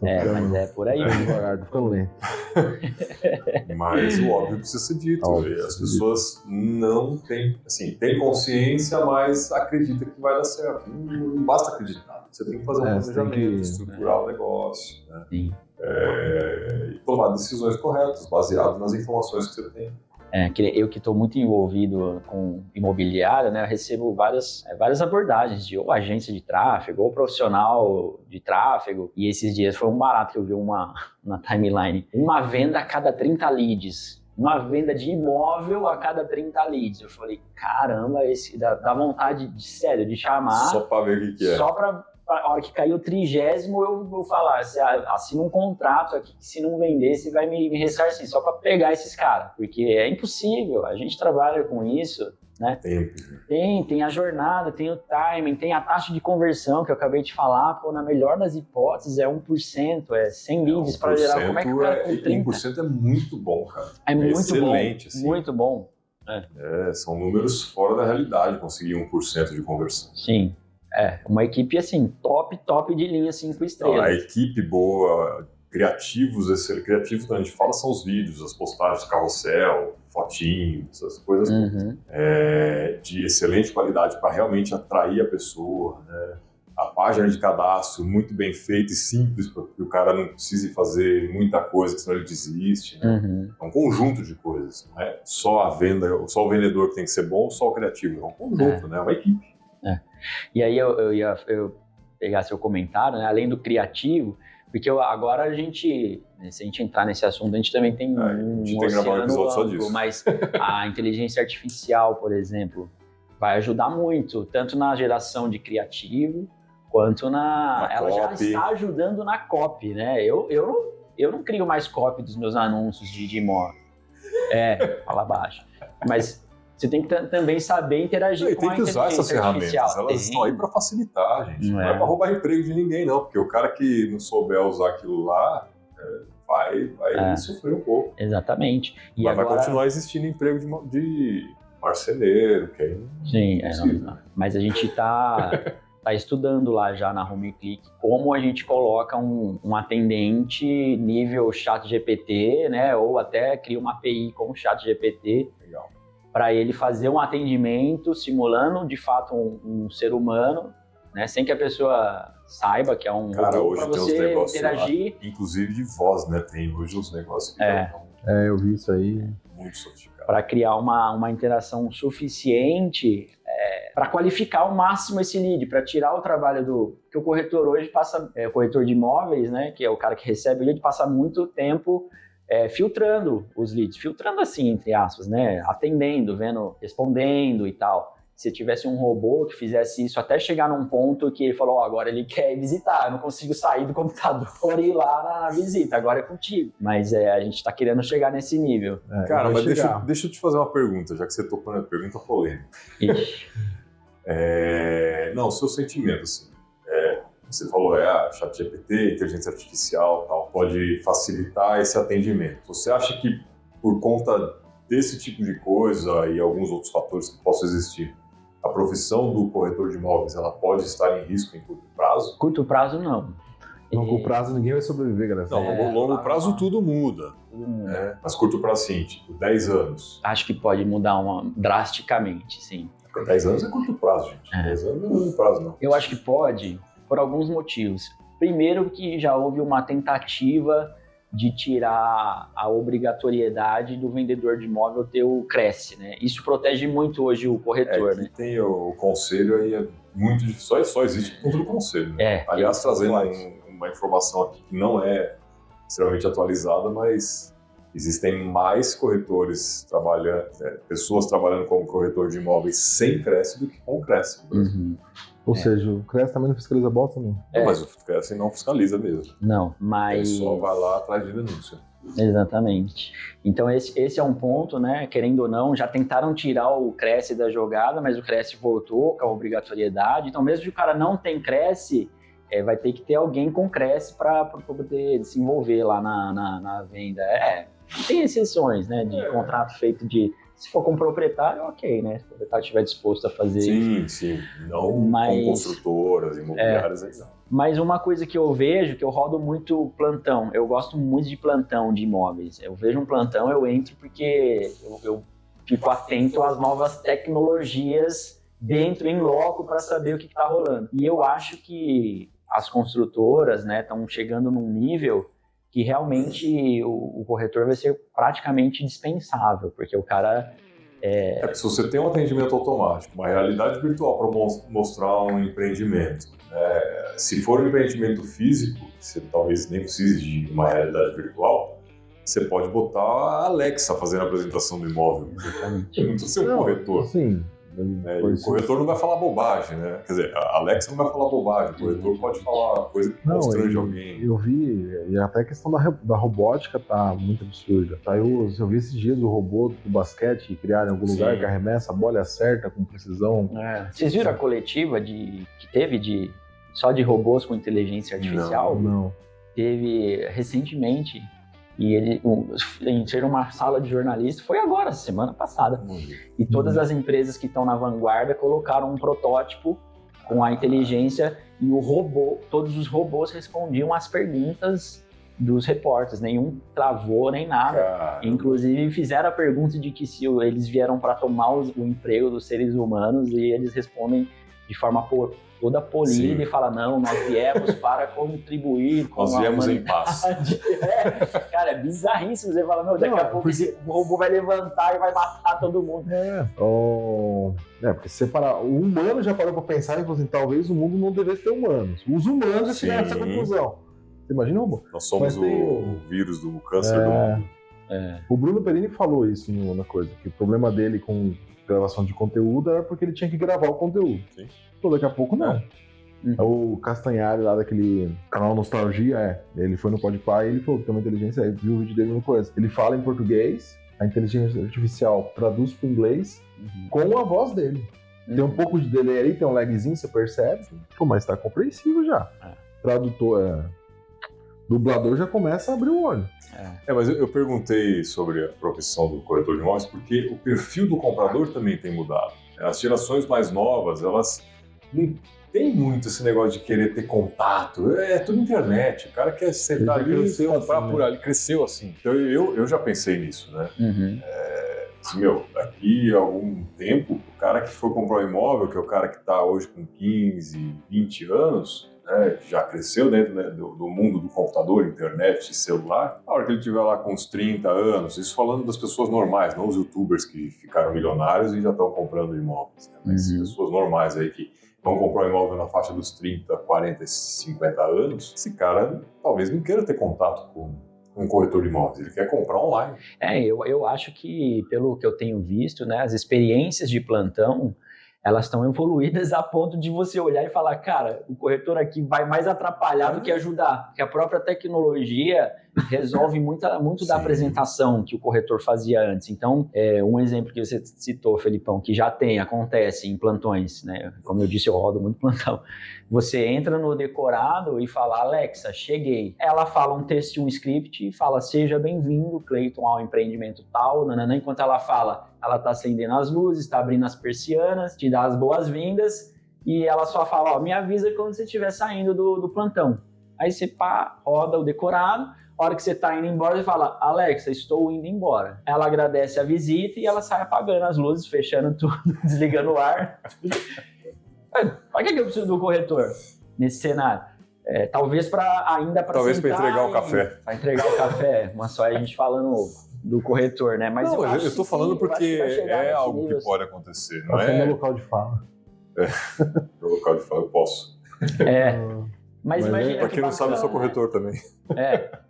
Mas é por aí. Devagar, tô ficando lento. Mas o óbvio precisa ser dito. As pessoas não têm, assim, têm consciência, mas acreditam que vai dar certo. Não basta acreditar. Você tem que fazer um planejamento, estruturar o negócio, né? E tomar decisões corretas, baseadas nas informações que você tem. Eu que estou muito envolvido com imobiliário, né, eu recebo várias abordagens de ou agência de tráfego ou profissional de tráfego. E esses dias foi um barato que eu vi na timeline. Uma venda a cada 30 leads. Uma venda de imóvel a cada 30 leads. Eu falei, caramba, esse dá vontade, sério, de chamar. Só para ver o que é. Só para a hora que cair o 30º, eu vou falar, você assina um contrato aqui, que se não vender, você vai me ressarcir, só para pegar esses caras, porque é impossível, a gente trabalha com isso, né? Tem a jornada, tem o timing, tem a taxa de conversão, que eu acabei de falar, na melhor das hipóteses é 1%, é 100 leads para gerar, como é que o cara com 30? 1% é muito bom, cara. É muito excelente, bom, assim. muito bom. São números fora da realidade, conseguir 1% de conversão. Sim. Uma equipe, assim, top de linha 5 estrelas. A equipe boa, criativos, criativos quando a gente fala são os vídeos, as postagens, carrossel, fotinhos, essas coisas de excelente qualidade para realmente atrair a pessoa, né? A página de cadastro muito bem feita e simples para que o cara não precise fazer muita coisa, senão ele desiste, né? É um conjunto de coisas, não é só a venda, só o vendedor que tem que ser bom, só o criativo, é um conjunto, né? É uma equipe. E aí eu ia pegar seu comentário, né? Além do criativo, porque agora a gente, se a gente entrar nesse assunto, a gente também tem a gente tem que gravar um episódio só disso. Mas a inteligência artificial, por exemplo, vai ajudar muito, tanto na geração de criativo, quanto ela já está ajudando na copy, né? Eu não crio mais copy dos meus anúncios de imóvel. Fala baixo. Mas você tem que também saber interagir com a inteligência artificial. Tem que usar essas ferramentas, elas estão aí para facilitar, gente. Não é para roubar emprego de ninguém, não, porque o cara que não souber usar aquilo lá vai sofrer um pouco. Exatamente. Mas agora vai continuar existindo emprego de marceneiro, que aí mas a gente está estudando lá já na HomeClick como a gente coloca um atendente nível ChatGPT, né, ou até cria uma API com o ChatGPT. Legal. Para ele fazer um atendimento simulando de fato um ser humano, né, sem que a pessoa saiba que é um robô, para você interagir. Lá, inclusive de voz, né? Tem hoje uns negócios que eu vi isso aí. Muito sofisticado. Para criar uma interação suficiente para qualificar ao máximo esse lead, para tirar o trabalho que o corretor hoje passa, o corretor de imóveis, né, que é o cara que recebe o lead, passa muito tempo filtrando os leads, filtrando assim, entre aspas, né, atendendo, vendo, respondendo e tal. Se tivesse um robô que fizesse isso até chegar num ponto que ele falou, agora ele quer visitar, eu não consigo sair do computador e ir lá na visita, agora é contigo. Mas a gente tá querendo chegar nesse nível. Cara, mas deixa eu te fazer uma pergunta, já que você tocou na pergunta polêmica. Não, o seu sentimento, assim, você falou, a ChatGPT, inteligência artificial, tal, pode facilitar esse atendimento. Você acha que por conta desse tipo de coisa e alguns outros fatores que possam existir, a profissão do corretor de imóveis, ela pode estar em risco em curto prazo? Curto prazo, não. longo prazo ninguém vai sobreviver, galera. Não, longo prazo tudo muda. Né? Mas curto prazo, sim, tipo, 10 anos. Acho que pode mudar drasticamente, sim. 10 anos é curto prazo, gente. 10 anos não é longo prazo, não. Eu acho que pode, por alguns motivos. Primeiro, que já houve uma tentativa de tirar a obrigatoriedade do vendedor de imóvel ter o Cresce, né? Isso protege muito hoje o corretor, né? Tem o conselho aí, é muito difícil, só existe por conta do conselho. Né? Aliás, trazendo uma informação aqui que não é extremamente atualizada, mas existem mais corretores trabalhando, pessoas trabalhando como corretor de imóveis sem Cresce do que com Cresce. Ou seja, o Cresce também não fiscaliza bosta, não. Mas o Cresce não fiscaliza mesmo. Não, mas... Ele só vai lá atrás de denúncia. Exatamente. Então esse é um ponto, né? Querendo ou não, já tentaram tirar o Cresce da jogada, mas o Cresce voltou com a obrigatoriedade. Então mesmo que o cara não tem Cresce, vai ter que ter alguém com Cresce para poder se envolver lá na venda. Tem exceções, né? De contrato feito de... Se for com proprietário, ok, né? Se o proprietário estiver disposto a fazer... Sim. Não com construtoras, imobiliárias aí não. Mas uma coisa que eu vejo, que eu rodo muito plantão, eu gosto muito de plantão de imóveis. Eu vejo um plantão, eu entro porque eu fico atento às novas tecnologias dentro, em loco, para saber o que está rolando. E eu acho que as construtoras, né, estão chegando num nível que realmente o corretor vai ser praticamente dispensável, porque o cara... Se você tem um atendimento automático, uma realidade virtual para mostrar um empreendimento, se for um empreendimento físico, você talvez nem precise de uma realidade virtual, você pode botar a Alexa fazendo a apresentação do imóvel. Não precisa ser um corretor. Sim. O corretor não vai falar bobagem, né? Quer dizer, a Alexa não vai falar bobagem, o corretor pode falar coisa que constrange alguém. Eu vi, e até a questão da robótica tá muito absurda. Eu vi esses dias o robô do basquete que criaram em algum lugar, que arremessa a bola e acerta com precisão. Vocês viram a coletiva que teve só de robôs com inteligência artificial? Não. Teve recentemente. E ele entrou numa sala de jornalista, foi agora, semana passada. E todas as empresas que estão na vanguarda colocaram um protótipo com a inteligência e todos os robôs respondiam às perguntas dos repórteres. Nenhum travou, nem nada. Caramba. Inclusive fizeram a pergunta de que se eles vieram para tomar o emprego dos seres humanos, e eles respondem de forma toda polida e fala, não, nós viemos para contribuir com nós viemos em paz. Cara, é bizarríssimo. Você fala, meu, daqui a pouco o robô vai levantar e vai matar todo mundo. Porque separar. O humano já parou para pensar e falou assim, talvez o mundo não devesse ter humanos. Os humanos já chegaram a essa conclusão. Você imagina o robô? Nós somos o vírus do câncer do mundo. O Bruno Perini falou isso em uma coisa, que o problema dele com gravação de conteúdo era porque ele tinha que gravar o conteúdo. Sim. Daqui a pouco não. O Castanhari lá daquele canal Nostalgia, ele foi no Podpah e ele falou que tem uma inteligência, viu o vídeo dele no coisa. Ele fala em português, a inteligência artificial traduz para o inglês com a voz dele. Tem um pouco de delay aí, tem um lagzinho, você percebe, mas tá compreensível já. Tradutor, dublador já começa a abrir o olho. Mas eu perguntei sobre a profissão do corretor de imóveis porque o perfil do comprador também tem mudado. As gerações mais novas, elas não tem muito esse negócio de querer ter contato. É tudo internet. O cara quer sentar ali e comprar por ali. Cresceu assim. Então eu já pensei nisso, né? Daqui a algum tempo, o cara que for comprar um imóvel, que é o cara que está hoje com 15, 20 anos, né, já cresceu dentro, né, do mundo do computador, internet e celular, a hora que ele estiver lá com uns 30 anos, isso falando das pessoas normais, não os youtubers que ficaram milionários e já estão comprando imóveis, né, mas pessoas normais aí que vão comprar um imóvel na faixa dos 30, 40, 50 anos, esse cara talvez não queira ter contato com um corretor de imóveis, ele quer comprar online. Eu acho que, pelo que eu tenho visto, né, as experiências de plantão, elas estão evoluídas a ponto de você olhar e falar, cara, o corretor aqui vai mais atrapalhar do que ajudar, porque a própria tecnologia resolve muito da apresentação que o corretor fazia antes. Então, um exemplo que você citou, Felipão, que já acontece em plantões, né? Como eu disse, eu rodo muito plantão. Você entra no decorado e fala, Alexa, cheguei. Ela fala um texto, um script e fala, seja bem-vindo, Cleiton, ao empreendimento tal, nananã. Enquanto ela fala, ela está acendendo as luzes, está abrindo as persianas, te dá as boas-vindas e ela só fala, me avisa quando você estiver saindo do plantão. Aí você roda o decorado, a hora que você tá indo embora, você fala, Alexa, estou indo embora. Ela agradece a visita e ela sai apagando as luzes, fechando tudo, desligando o ar. Para que eu preciso do corretor nesse cenário? Talvez Talvez para entregar o café. Para entregar o café, mas só a gente falando do corretor, né? Mas não, eu tô falando porque é algo que pode acontecer, não é? No local de fala. No local de fala eu posso. Mas imagina. Pra quem não sabe, eu sou corretor também.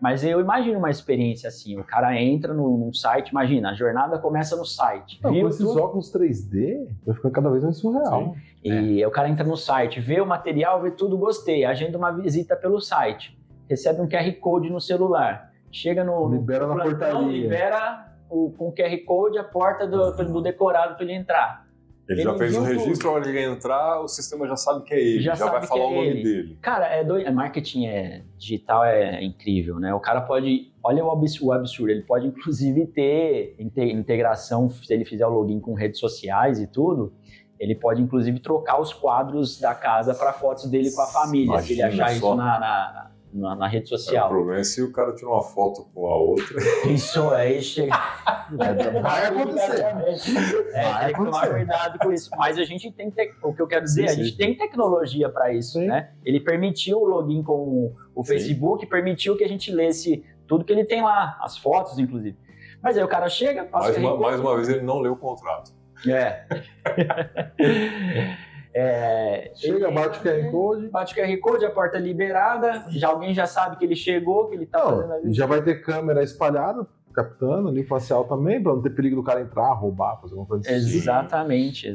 Mas eu imagino uma experiência assim: o cara entra num site, imagina, a jornada começa no site. Com esses óculos 3D, vai ficando cada vez mais surreal. E o cara entra no site, vê o material, vê tudo, gostei, agenda uma visita pelo site, recebe um QR Code no celular, chega libera na portaria. Libera com o QR Code a porta do decorado para ele entrar. Ele já fez o registro, a hora de ele entrar, o sistema já sabe que é ele, já vai falar o nome dele. Cara, marketing digital é incrível, né? O cara pode, olha o absurdo, ele pode inclusive ter integração, se ele fizer o login com redes sociais e tudo, ele pode inclusive trocar os quadros da casa para fotos dele com a família, imagina, se ele achar isso na rede social. O problema é se o cara tira uma foto com a outra. Isso aí chega. Vai acontecer. Tem que tomar cuidado com isso. Mas a gente tem o que eu quero dizer, a gente tem tecnologia para isso, né? Ele permitiu o login com o Facebook, permitiu que a gente lesse tudo que ele tem lá, as fotos, inclusive. Mas aí o cara chega, passa mais uma vez ele não leu o contrato. Chega, bate o QR Code. Bate o QR Code, a porta é liberada, alguém já sabe que ele chegou, que ele tá fazendo a visita. Já vai ter câmera espalhada, captando ali facial também, pra não ter perigo do cara entrar, roubar, fazer alguma coisa assim. Exatamente.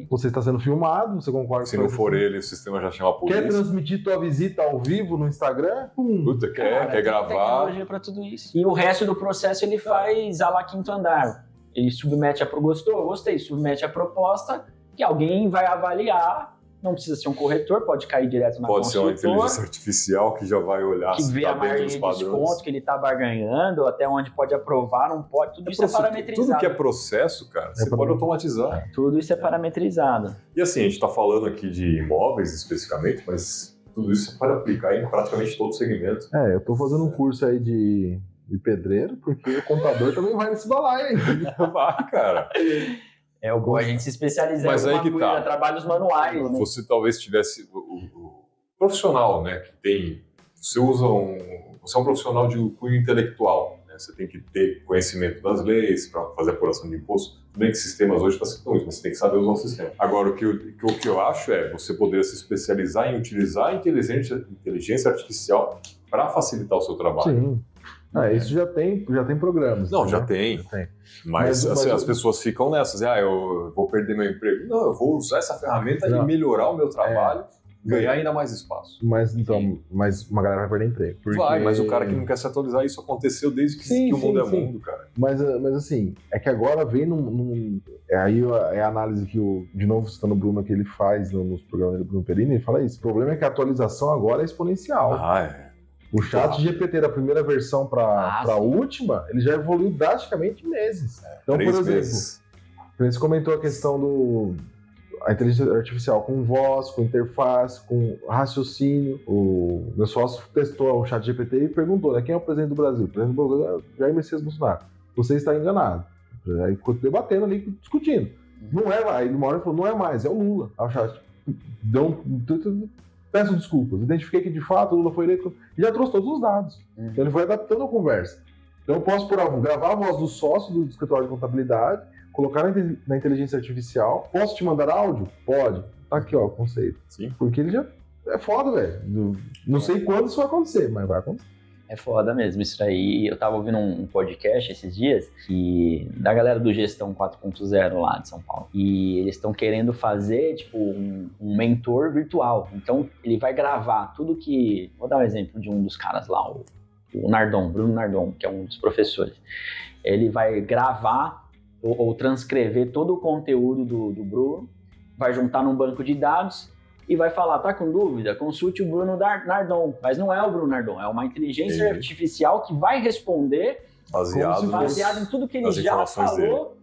Você está sendo filmado, você concorda? Se não for ele, o sistema já chama a polícia. Quer transmitir tua visita ao vivo no Instagram? Puta, quer gravar. Tem tecnologia pra tudo isso. E o resto do processo ele faz à la quinto andar. Ele submete gostei, submete a proposta, que alguém vai avaliar, não precisa ser um corretor, pode cair direto na consultora. Pode ser uma inteligência artificial que já vai olhar que vê a margem de desconto que ele está barganhando, até onde pode aprovar, não pode, tudo isso é parametrizado. Tudo que é processo, cara, você pode automatizar. Tudo isso é parametrizado. E assim, a gente está falando aqui de imóveis especificamente, mas tudo isso você pode aplicar em praticamente todo segmento. Eu estou fazendo um curso aí de pedreiro, porque o contador também vai nesse balaio aí. Vai, cara. É o bom a gente se especializar em alguma coisa, trabalhos manuais. Né? Você talvez tivesse o profissional, né, que tem... Você é um profissional de cunho intelectual, né? Você tem que ter conhecimento das leis para fazer apuração de imposto. Tudo bem que sistemas hoje facilitam isso, mas você tem que saber usar o sistema. Agora, o que eu acho é você poder se especializar em utilizar a inteligência artificial para facilitar o seu trabalho. Sim. Isso já tem programas. Não, né? já tem. Mas as pessoas ficam nessas. Eu vou perder meu emprego. Não, eu vou usar essa ferramenta e melhorar o meu trabalho, ganhar ainda mais espaço. Mas uma galera vai perder emprego. Vai, mas o cara que não quer se atualizar, isso aconteceu desde que o mundo é mundo, cara. Mas assim, é que agora vem aí é a análise que de novo citando o Bruno, que ele faz nos programas do Bruno Perini, ele fala isso. O problema é que a atualização agora é exponencial. O chat GPT da primeira versão para a última, ele já evoluiu drasticamente em meses. Então, por exemplo, você comentou a questão a inteligência artificial com voz, com interface, com raciocínio. O meu sócio testou o chat GPT e perguntou, né, quem é o presidente do Brasil? O presidente do Brasil é Jair Messias Bolsonaro. Você está enganado. Aí ficou debatendo ali, discutindo. Não é mais. Aí uma hora ele falou, não é mais, é o Lula. Aí o chat peço desculpas, identifiquei que de fato o Lula foi eleito e já trouxe todos os dados. Então ele foi adaptando a conversa. Então eu posso gravar a voz do sócio do escritório de contabilidade, colocar na inteligência artificial. Posso te mandar áudio? Pode. Tá aqui, ó, o conceito. Sim. Porque ele já é foda, velho. Não sei quando isso vai acontecer, mas vai acontecer. É foda mesmo isso aí. Eu tava ouvindo um podcast esses dias da galera do Gestão 4.0 lá de São Paulo. E eles estão querendo fazer, tipo, um mentor virtual. Então, ele vai gravar tudo que... Vou dar um exemplo de um dos caras lá, o Bruno Nardon, que é um dos professores. Ele vai gravar ou transcrever todo o conteúdo do Bruno, vai juntar num banco de dados e vai falar, tá com dúvida? Consulte o Bruno Nardon. Mas não é o Bruno Nardon, é uma inteligência artificial que vai responder baseado em tudo que ele já falou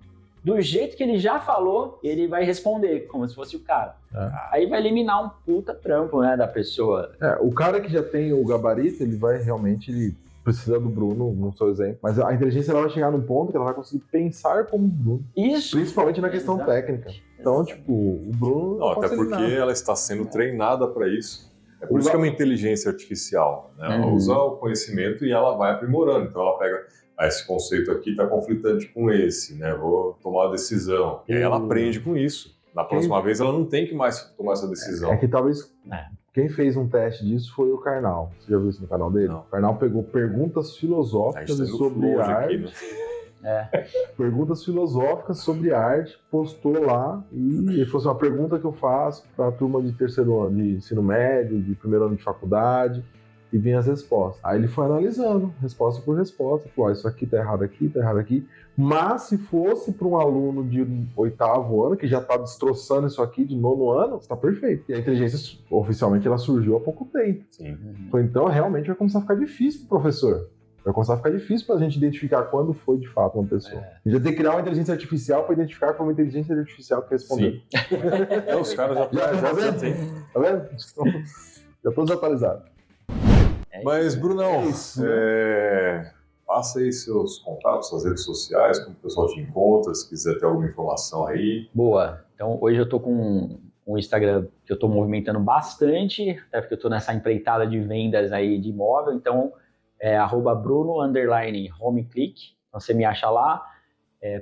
do jeito que ele já falou, ele vai responder, como se fosse o cara. Aí vai eliminar um puta trampo, né, da pessoa. O cara que já tem o gabarito, ele vai realmente... Ele precisa do Bruno, no seu exemplo. Mas a inteligência ela vai chegar num ponto que ela vai conseguir pensar como o Bruno. Isso. Principalmente na questão técnica. Então, tipo, o Bruno... Não, até porque ela está sendo treinada para isso. É por isso que é uma inteligência artificial, né? Ela usa o conhecimento e ela vai aprimorando. Então ela pega, esse conceito aqui está conflitante com esse, né? Vou tomar a decisão. E aí ela aprende com isso. Na próxima vez ela não tem que mais tomar essa decisão. É que talvez... Quem fez um teste disso foi o Karnal. Você já viu isso no canal dele? Não. O Karnal pegou perguntas filosóficas sobre arte. Aqui, né? Perguntas filosóficas sobre arte, postou lá e ele falou assim, uma pergunta que eu faço para a turma de terceiro ano, de ensino médio, de primeiro ano de faculdade, e vinha as respostas. Aí ele foi analisando, resposta por resposta, falou, isso aqui tá errado aqui, tá errado aqui. Mas se fosse para um aluno de 8º ano, que já tá destroçando isso aqui de 9º ano, está perfeito. E a inteligência, oficialmente, ela surgiu há pouco tempo. Sim. Então, realmente vai começar a ficar difícil pro professor. Vai começar a ficar difícil pra gente identificar quando foi, de fato, uma pessoa. A gente vai ter que criar uma inteligência artificial para identificar como inteligência artificial que respondeu. Sim. Os caras já tem. Tá vendo? Já tô desatualizado. Mas, Brunão, passa aí seus contatos, suas redes sociais, como o pessoal te encontra, se quiser ter alguma informação aí. Boa. Então, hoje eu tô com um Instagram que eu tô movimentando bastante, até porque eu tô nessa empreitada de vendas aí de imóvel, então é @Bruno_HomeClick, então você me acha lá.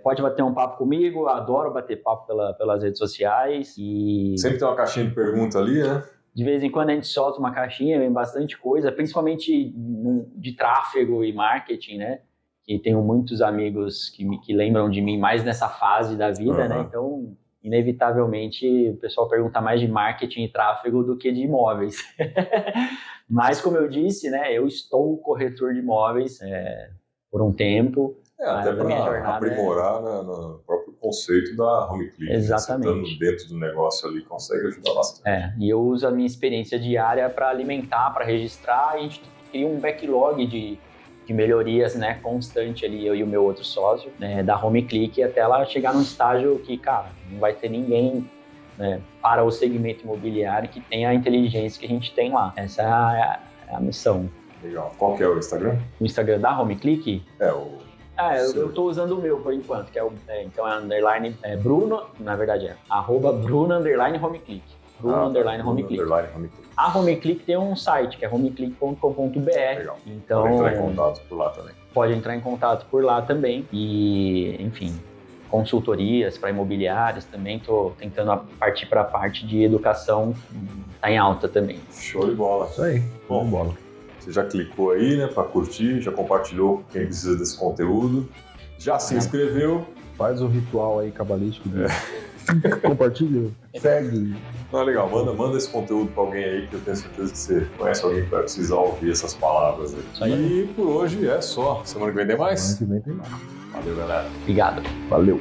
Pode bater um papo comigo, adoro bater papo pelas redes sociais. E sempre tem uma caixinha de pergunta ali, né? De vez em quando a gente solta uma caixinha, vem bastante coisa, principalmente de tráfego e marketing, né? Que tenho muitos amigos que lembram de mim mais nessa fase da vida, né? Então, inevitavelmente, o pessoal pergunta mais de marketing e tráfego do que de imóveis. Mas, como eu disse, né? Eu estou corretor de imóveis por um tempo. Até para aprimorar no próprio conceito da HomeClick. Exatamente. Né? Você estando dentro do negócio ali, consegue ajudar bastante. E eu uso a minha experiência diária para alimentar, para registrar, e a gente cria um backlog de melhorias, né, constante ali, eu e o meu outro sócio, né, da HomeClick, até ela chegar num estágio que, cara, não vai ter ninguém, né, para o segmento imobiliário que tenha a inteligência que a gente tem lá. Essa é a missão. Legal. Qual que é o Instagram? O Instagram da HomeClick? Eu tô usando o meu por enquanto, que então é underline Bruno, na verdade @Bruno_HomeClick. Bruno_HomeClick. A HomeClick tem um site, que é homeclick.com.br. Então, pode entrar em contato por lá também. Pode entrar em contato por lá também. E, enfim, consultorias para imobiliários também. Tô tentando partir para a parte de educação, tá em alta também. Show de bola. Isso aí, bom de bola. Você já clicou aí, né, para curtir, já compartilhou com quem precisa desse conteúdo, já se inscreveu. Faz o ritual aí cabalístico. Compartilha, segue. Legal, manda esse conteúdo para alguém aí que eu tenho certeza que você conhece alguém que vai precisar ouvir essas palavras aí. E por hoje é só. Semana que vem tem mais? Semana que vem tem mais. Valeu, galera. Obrigado. Valeu.